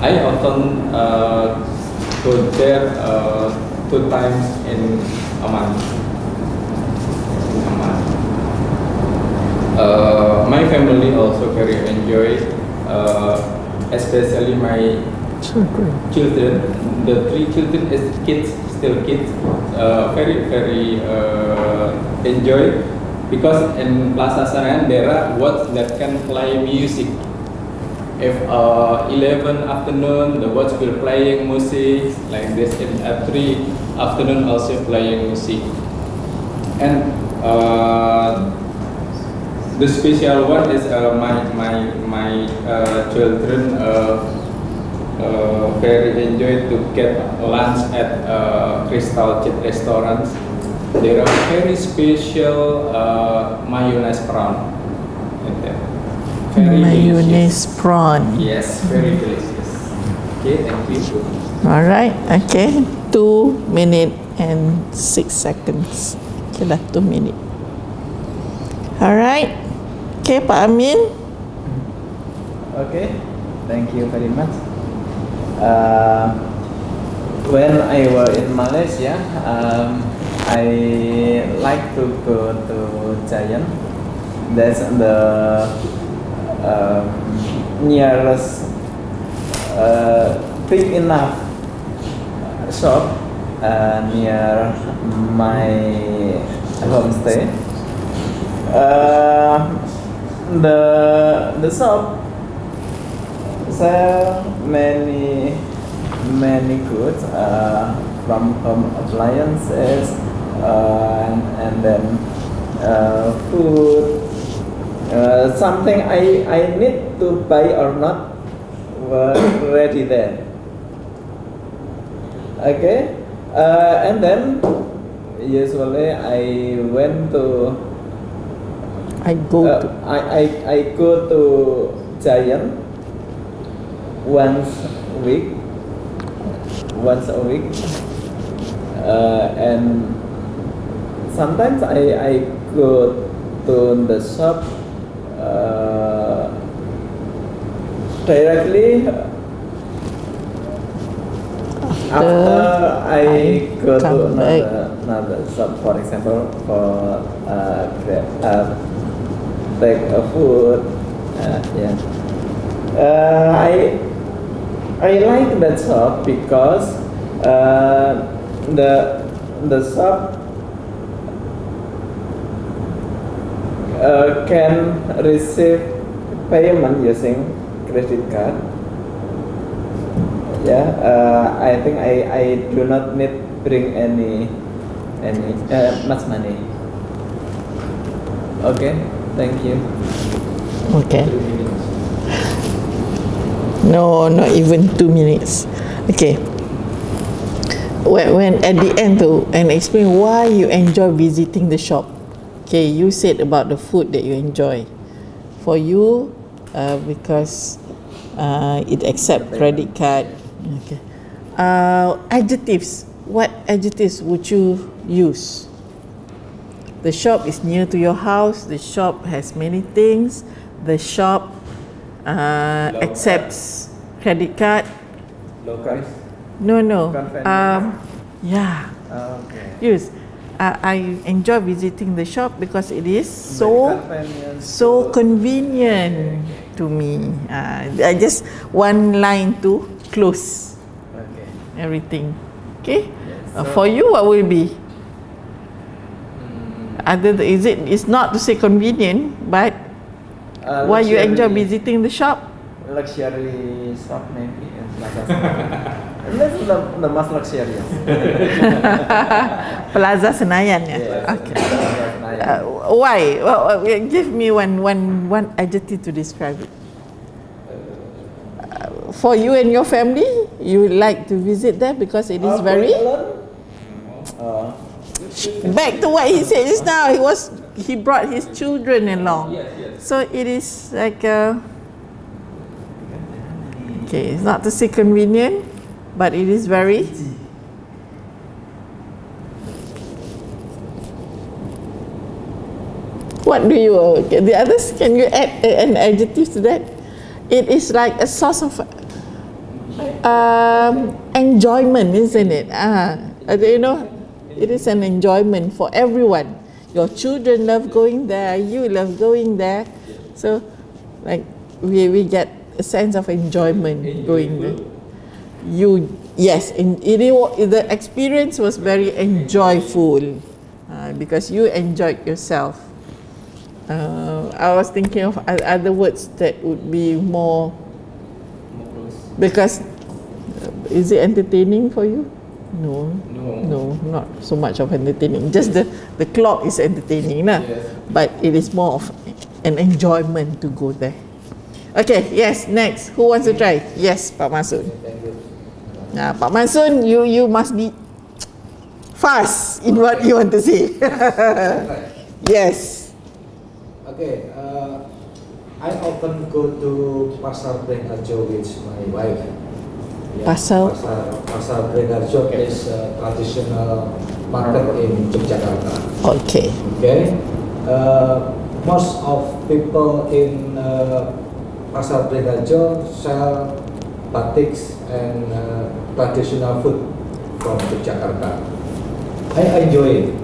I often go there 2 times in a month. My family also very enjoy, especially my children. The 3 children is still kids. Very enjoy, because in Plaza Senayan there are watch that can play music. If 11 afternoon, the watch will playing music like this. In at 3 afternoon also playing music. And the special one is my children very enjoy to get lunch at Crystal Chit restaurants. There are very special mayonnaise prawn. Very mayonnaise delicious. prawn. Yes, very delicious. Okay, thank you. All right. Okay. 2 minutes and 6 seconds. Okay lah, 2 minutes. All right. Okay, Pak Amin. Okay, thank you very much. When I was in Malaysia, I like to go to Giant. That's the nearest big enough shop near my homestay. The shop sell many goods from home appliances and then food, something I need to buy or not were ready there. Okay, and then usually I go to Giant once a week, and sometimes I go to the shop directly after I I go to come back. another shop, for example, for take a food. Yeah. I like that shop because the shop can receive payment using credit card. Yeah, I think I do not need bring any much money. Okay, thank you. Okay. No, not even 2 minutes. Okay. When at the end though, and explain why you enjoy visiting the shop. Okay, you said about the food that you enjoy. For you, because it accept credit card. Okay. Adjectives. What adjectives would you use? The shop is near to your house. The shop has many things. The shop accepts credit card. Low price. No. Convenient. Yeah. Okay. Use. I enjoy visiting the shop because it is Convenient. so convenient to me. I just one line to close Okay. everything. Okay. Yes, For you, what will be? It's not to say convenient, but why you enjoy visiting the shop? Luxury shop maybe in Plaza Senayan. That's the most luxurious. Plaza Senayan, yeah. Yes, Okay. Plaza Senayan. Why? Give me one adjective to describe it. For you and your family, you would like to visit there because it is very. Back to what he said just now, he brought his children along. Yes. So it is like okay, it's not to say convenient, but it is very. What do you? The others? Can you add an adjective to that? It is like a source of enjoyment, isn't it? You know, it is an enjoyment for everyone. Your children love going there. You love going there. So, like we get a sense of enjoyment going there. Yes, the experience was very enjoyable because you enjoyed yourself. I was thinking of other words that would be more because is it entertaining for you? No, not so much of entertaining. Just the clock is entertaining, nah? Yes. But it is more of an enjoyment to go there. Okay, yes, next. Who wants to try? Yes, Pak Masun. Pak Masun, you must be fast in what you want to say. Yes. Okay, I often go to Pasar Beringharjo with my wife. Pasar Beringharjo is a traditional market in Yogyakarta. Okay. Okay, most of people in Pasar Beringharjo sell batiks and traditional food from Yogyakarta. I enjoy it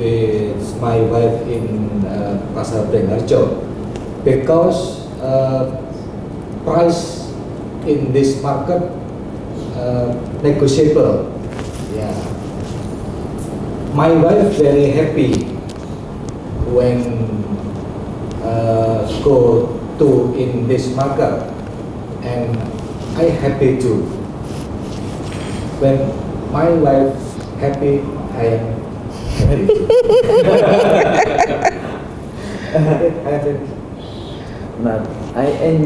with my wife in Pasar Beringharjo because price in this market negotiable. Yeah, my wife very happy when go to in this market, and I happy too. When my wife happy, I am happy too.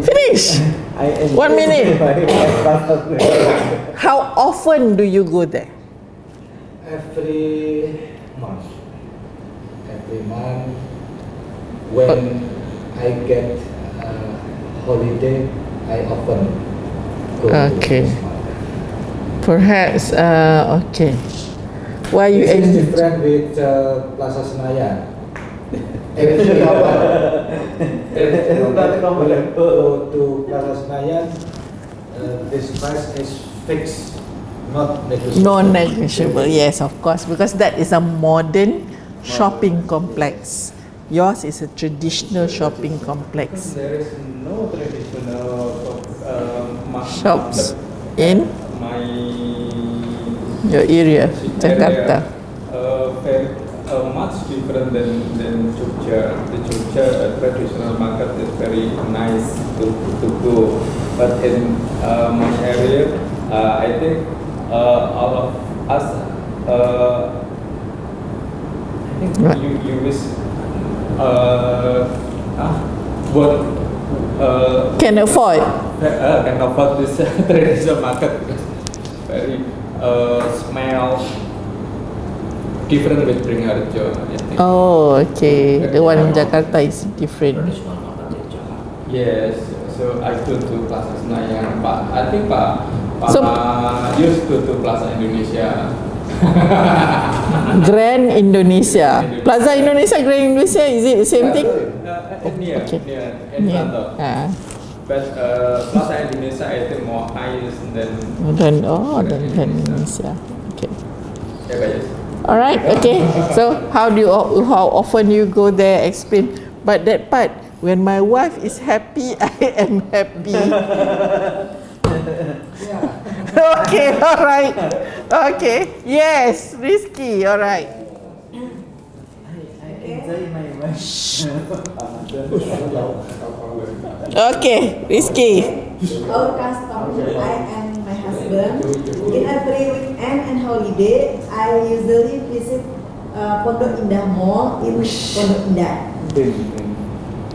Finish. 1 minute. How often do you go there? Every month. Every month, when I get holiday, I often go Okay. to this market. Perhaps, okay. Why you This is different with Plaza Senayan. Every go to Plaza Senayan, this price is fixed, not negotiable. Non-negotiable, yes, of course, because that is a modern shopping complex. Yours is a traditional shopping complex. There is no traditional Shops in my your area, Jakarta. Very much different than Jogja. The Jogja traditional market is very nice to go, but in my area, I think all of us, I think you wish what Can afford. can afford this traditional market because very smell different with Beringharjo. I think. Oh, okay. The one in Jakarta is different. Yes, so I go to Plaza Senayan. I think Pak So- used to Plaza Indonesia. Grand Indonesia. Plaza Indonesia, Grand Indonesia, is it the same thing? Near, Okay. near Encanto. Ah. But Plaza Indonesia I think more highest than Dan Indonesia. Okay. yeah, but yes. All right. Okay. So how often you go there? Explain. But that part, when my wife is happy, I am happy. Okay. All right. Okay. Yes. Risky. All right. Okay. Risky. Our custom, I and my husband, in every weekend and holiday, I usually visit Pondok Indah Mall in Pondok Indah.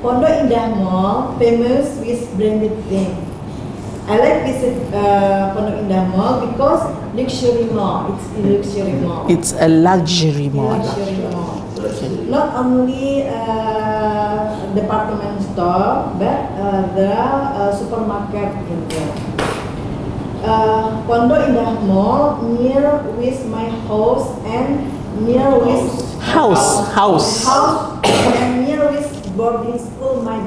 Pondok Indah Mall, famous with branded things. I like visit Pondok Indah Mall because luxury mall. It's a luxury mall. It's a luxury mall. Luxury mall. Not only department store, but there are supermarket in there. Pondok Indah Mall near with my house and near with House. and near with boarding school. My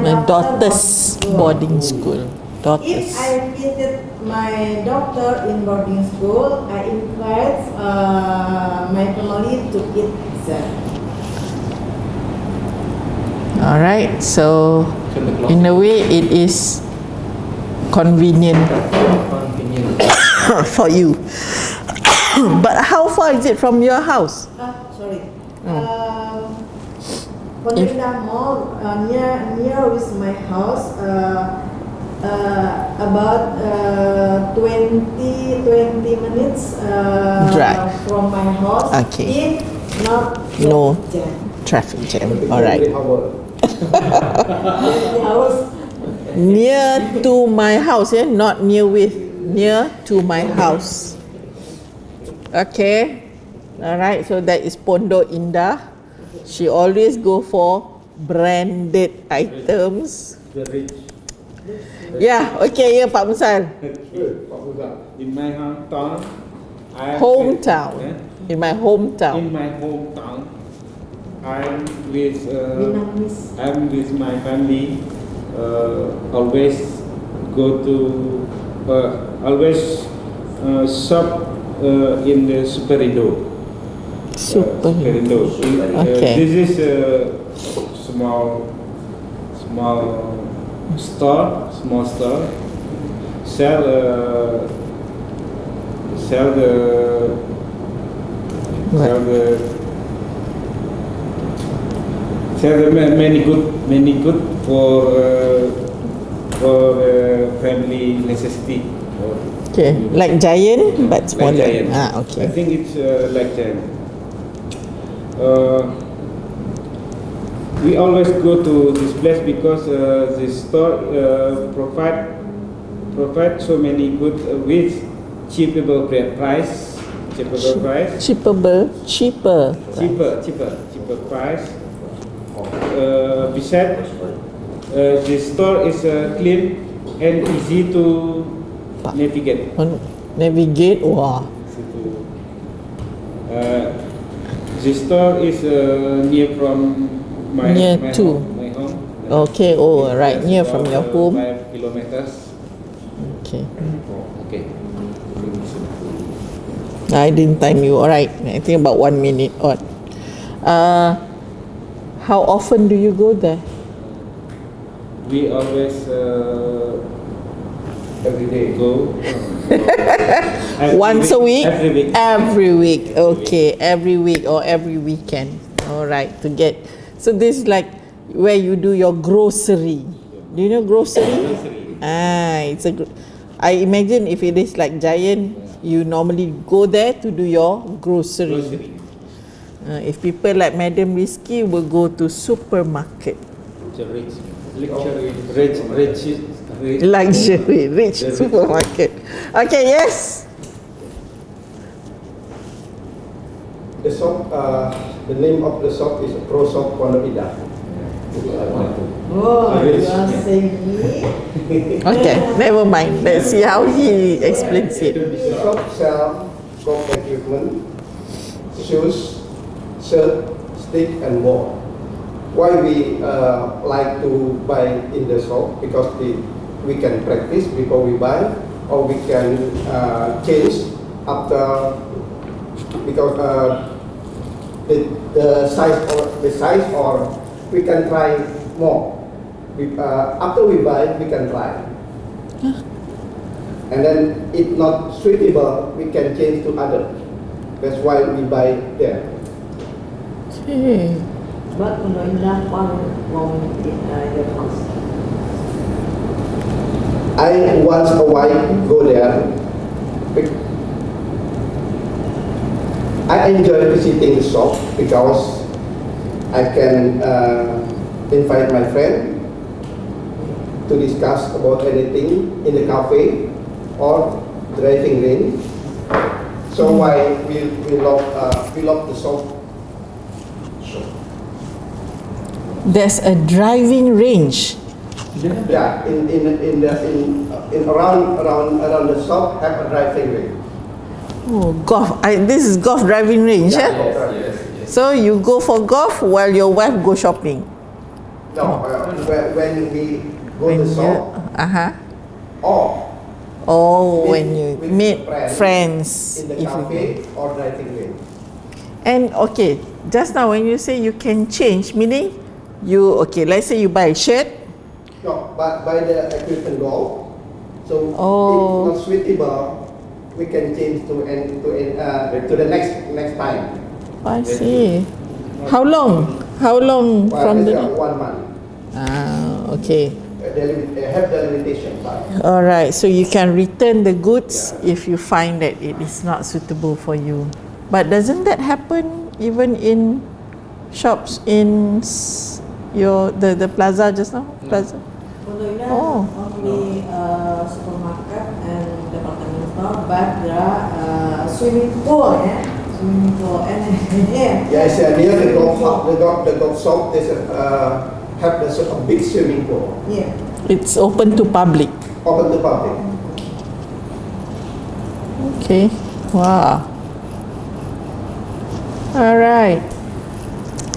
My daughter's boarding school. If Daughters. I visit my daughter in boarding school, I invite my family to eat pizza. All right. So, in a way, it is convenient for you. But how far is it from your house? Sorry. Pondok Indah Mall near with my house. About 20 minutes Drive from my house. Okay. If not No jam. traffic jam. All right. 20 hours. Near to my house, yeah, not near with. Near to my house. Okay. All right. So that is Pondok Indah. She always go for branded items. Yeah, okay, yeah, Pak Musal. In my hometown, Hometown. In my hometown. In my hometown, I'm with my family. Always go to shop in the Superindo. Superindo. Okay. This is a small store. Sell many good for family necessity. Okay, like Giant but smaller. Like Giant. Ah, okay. I think it's like Giant. We always go to this place because this store provide so many goods with cheaper price. Cheaper price. Besides, this store is clean and easy to navigate. Navigate, wow. This store is near from my home. Okay, oh right, near from your home. 5 kilometers. Okay. Okay. I didn't time you. All right. I think about 1 minute odd. How often do you go there? We always every day. go. Once a week? Every week. Every week. Okay. Every week or every weekend. All right. To get. So this is like where you do your grocery. Do you know grocery? It's a. I imagine if it is like Giant, you normally go there to do your grocery. If people like Madam Rizky will go to supermarket. Luxury, rich supermarket. Okay, yes. The shop, the name of the shop is Pro Shop Pondok Indah. Oh, you are saying Okay, never mind. Let's see how he explains it. The shop sells golf equipment, shoes, shirt, stick, and ball. Why we like to buy in the shop? Because we can practice before we buy, or we can change after, because the size or we can try more. After we buy, we can try. And then if not suitable, we can change to other. That's why we buy there. Okay. but Pondok Indah one moment in your house. I once a while go there. I enjoy visiting the shop because I can invite my friend to discuss about anything in the cafe or driving range. So why we love the shop. There's a driving range. Yeah, in around the shop have a driving range. Oh, golf. This is golf driving range, Yeah, yeah? yes. So you go for golf while your wife go shopping. No, when we go to the shop, or when you meet friends, in the if you cafe or driving range. And okay, just now when you say you can change, meaning let's say you buy a shirt. No, but by the equipment golf. So if not suitable, we can change to the next time. I see. How long? How long from the? 1 month. Okay. Have the limitation time. All right. So you can return the goods if you find that it is not suitable for you. But doesn't that happen even in shops in the plaza just now? Plaza. Pondok Indah only supermarket and department store, but there are swimming pool, swimming pool and Yes, near the golf shop, there's have a big swimming pool. Yeah. It's open to public. Open to public. Okay. Wow. All right.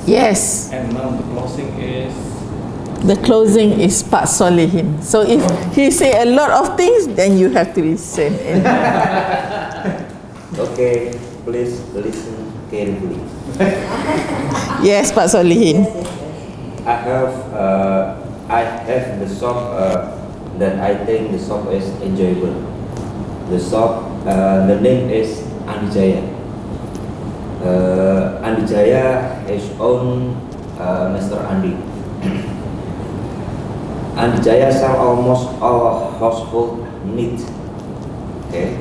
Yes. And now the closing is. The closing is Pak Solehin. So if he say a lot of things, then you have to listen. Okay, please listen carefully. Yes, Pak Solehin. I have the shop that I think the shop is enjoyable. The shop, the name is Andijaya. Andijaya is owned Mr. Andi. Andijaya sell almost all household needs. Okay.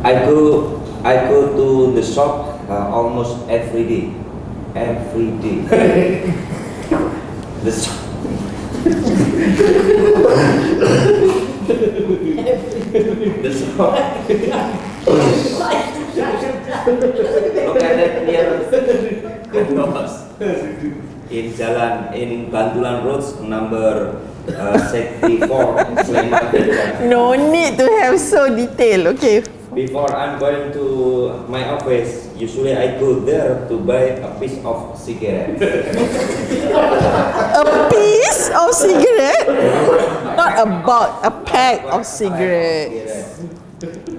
I go to the shop almost every day. Every day. The shop. The shop. Look at that near in Jalan in Bantulan Roads number 64. No need to have so detail. Okay. Before I'm going to my office, usually I go there to buy a piece of cigarette. A piece of cigarette? Not about a pack of cigarettes.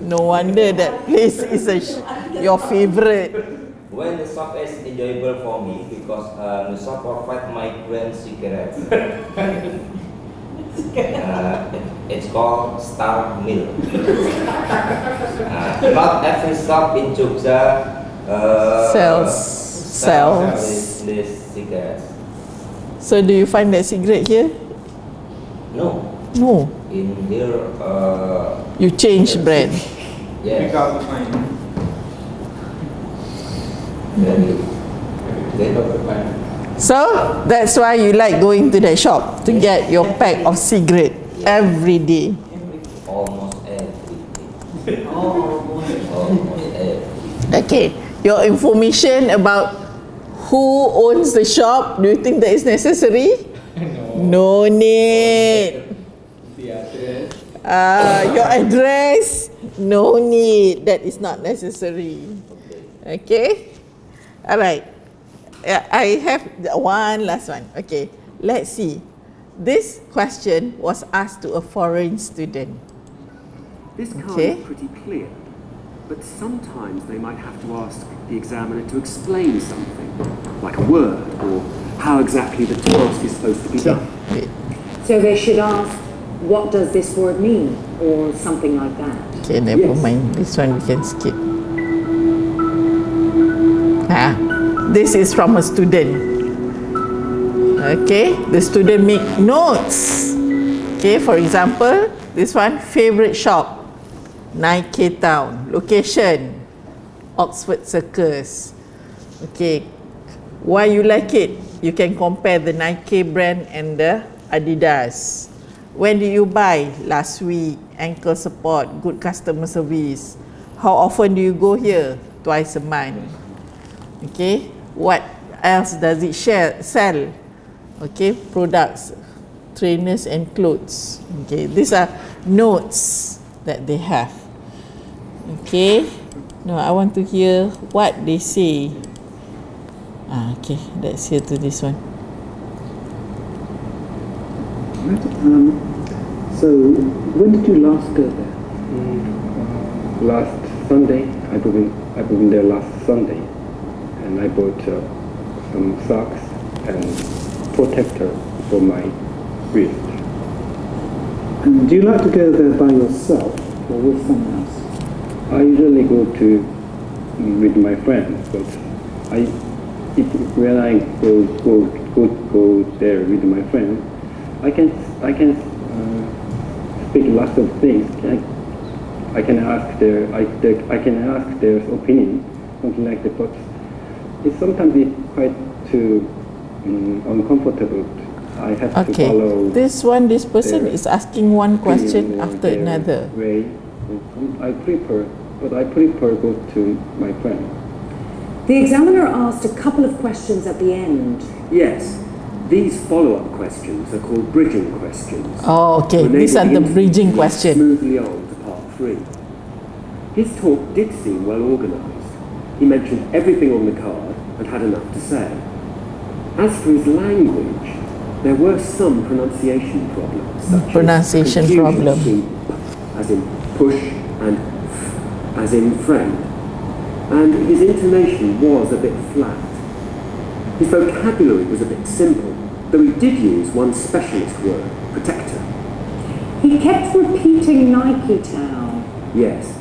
No wonder that place is your favorite. When the shop is enjoyable for me because the shop provide my grand cigarettes. It's called Star Mill. Not every shop in Jogja sells this cigarettes. So do you find that cigarette here? No. No. In here, you change brand. yes. So that's why you like going to that shop to get your pack of cigarette every day. Almost every day. Almost every. Okay, your information about who owns the shop, do you think that is necessary? No need. The address. Your address, no need. That is not necessary. Okay? Alright. I have one last one. Okay, let's see. This question was asked to a foreign student. This card is pretty clear, but sometimes they might have to ask the examiner to explain something, like a word, or how exactly the task is supposed to be done. So they should ask, what does this word mean? Or something like that. Okay, never mind. This one we can skip. This is from a student. Okay, the student make notes. Okay, for example, this one, favorite shop, Nike Town. Location, Oxford Circus. Okay, why you like it? You can compare the Nike brand and the Adidas. When did you buy? Last week. Ankle support, good customer service. How often do you go here? Twice a month. Okay, what else does it sell? Okay, products, trainers and clothes. Okay, these are notes that they have. Okay, no, I want to hear what they say. Okay, let's hear to this one. So, when did you last go there? Last Sunday. I been there last Sunday, and I bought some socks and protector for my wrist. And do you like to go there by yourself or with someone else? I usually go with my friends, but when I go there with my friends, I can speak lots of things. I can ask their opinion, something like that. But sometimes it's quite too uncomfortable. I have to follow. This person is asking one question after another. Way. I prefer go to my friend. The examiner asked a couple of questions at the end. Yes. These follow-up questions are called bridging questions. Oh, okay. These are the bridging questions. Smoothly on to part 3. His talk did seem well organised. He mentioned everything on the card and had enough to say. As for his language, there were some pronunciation problems. Pronunciation problem. As in push and f, as in friend. And his intonation was a bit flat. His vocabulary was a bit simple, though he did use one specialist word, protector. He kept repeating Nike Town. Yes,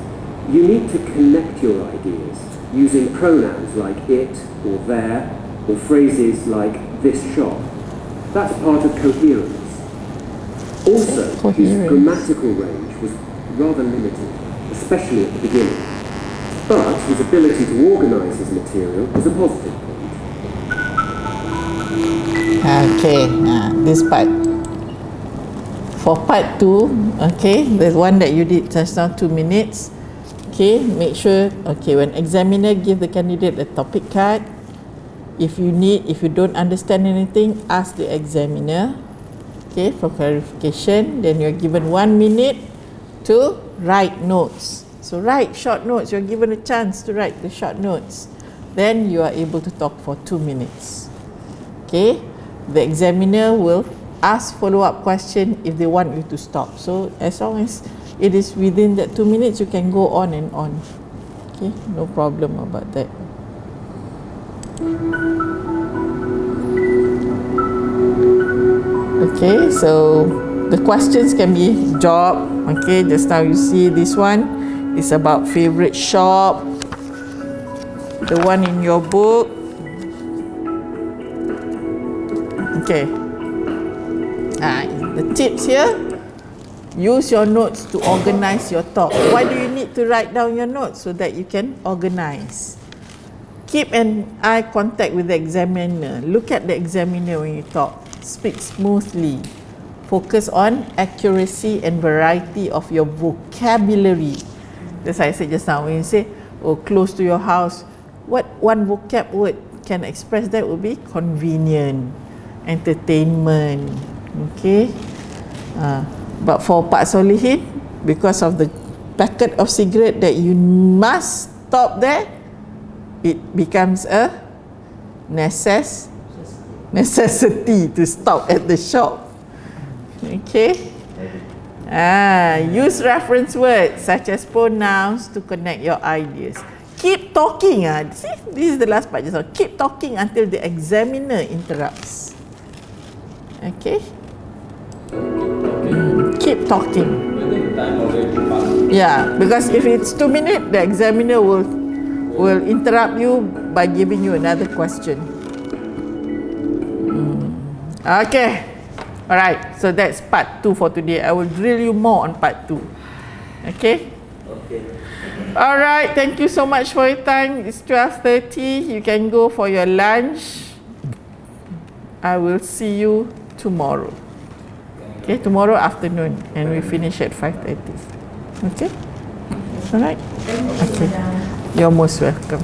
you need to connect your ideas using pronouns like it or there, or phrases like this shop. That's part of coherence. Also, his grammatical range was rather limited, especially at the beginning. But his ability to organise his material was a positive point. Okay, this part. For part 2, okay, the one that you did just now 2 minutes. Okay, make sure, okay, when examiner give the candidate a topic card, if you don't understand anything, ask the examiner, okay, for clarification. Then you're given 1 minute to write notes. So write short notes, you're given a chance to write the short notes. Then you are able to talk for 2 minutes. Okay, the examiner will ask follow-up question if they want you to stop. So as long as it is within that 2 minutes, you can go on and on. Okay, no problem about that. Okay, so the questions can be job. Okay, just now you see this one is about favorite shop. The one in your book. Okay. The tips here. Use your notes to organize your talk. Why do you need to write down your notes? So that you can organize. Keep an eye contact with the examiner. Look at the examiner when you talk. Speak smoothly. Focus on accuracy and variety of your vocabulary. As I said just now, when you say, oh, close to your house, what one vocab word can express that would be convenient, entertainment. Okay. But for Pak Solihin, because of the packet of cigarette that you must stop there, it becomes a necessity to stop at the shop. Okay. Use reference words such as pronouns to connect your ideas. Keep talking. See, this is the last part just now. Keep talking until the examiner interrupts. Okay. Keep talking. Yeah, because if it's 2 minutes, the examiner will interrupt you by giving you another question. Okay. Alright, so that's part 2 for today. I will drill you more on part 2. Okay? Okay. Alright, thank you so much for your time. It's 12:30. You can go for your lunch. I will see you tomorrow. Okay, tomorrow afternoon, and we finish at 5:30. Okay? Alright? Okay. You're most welcome.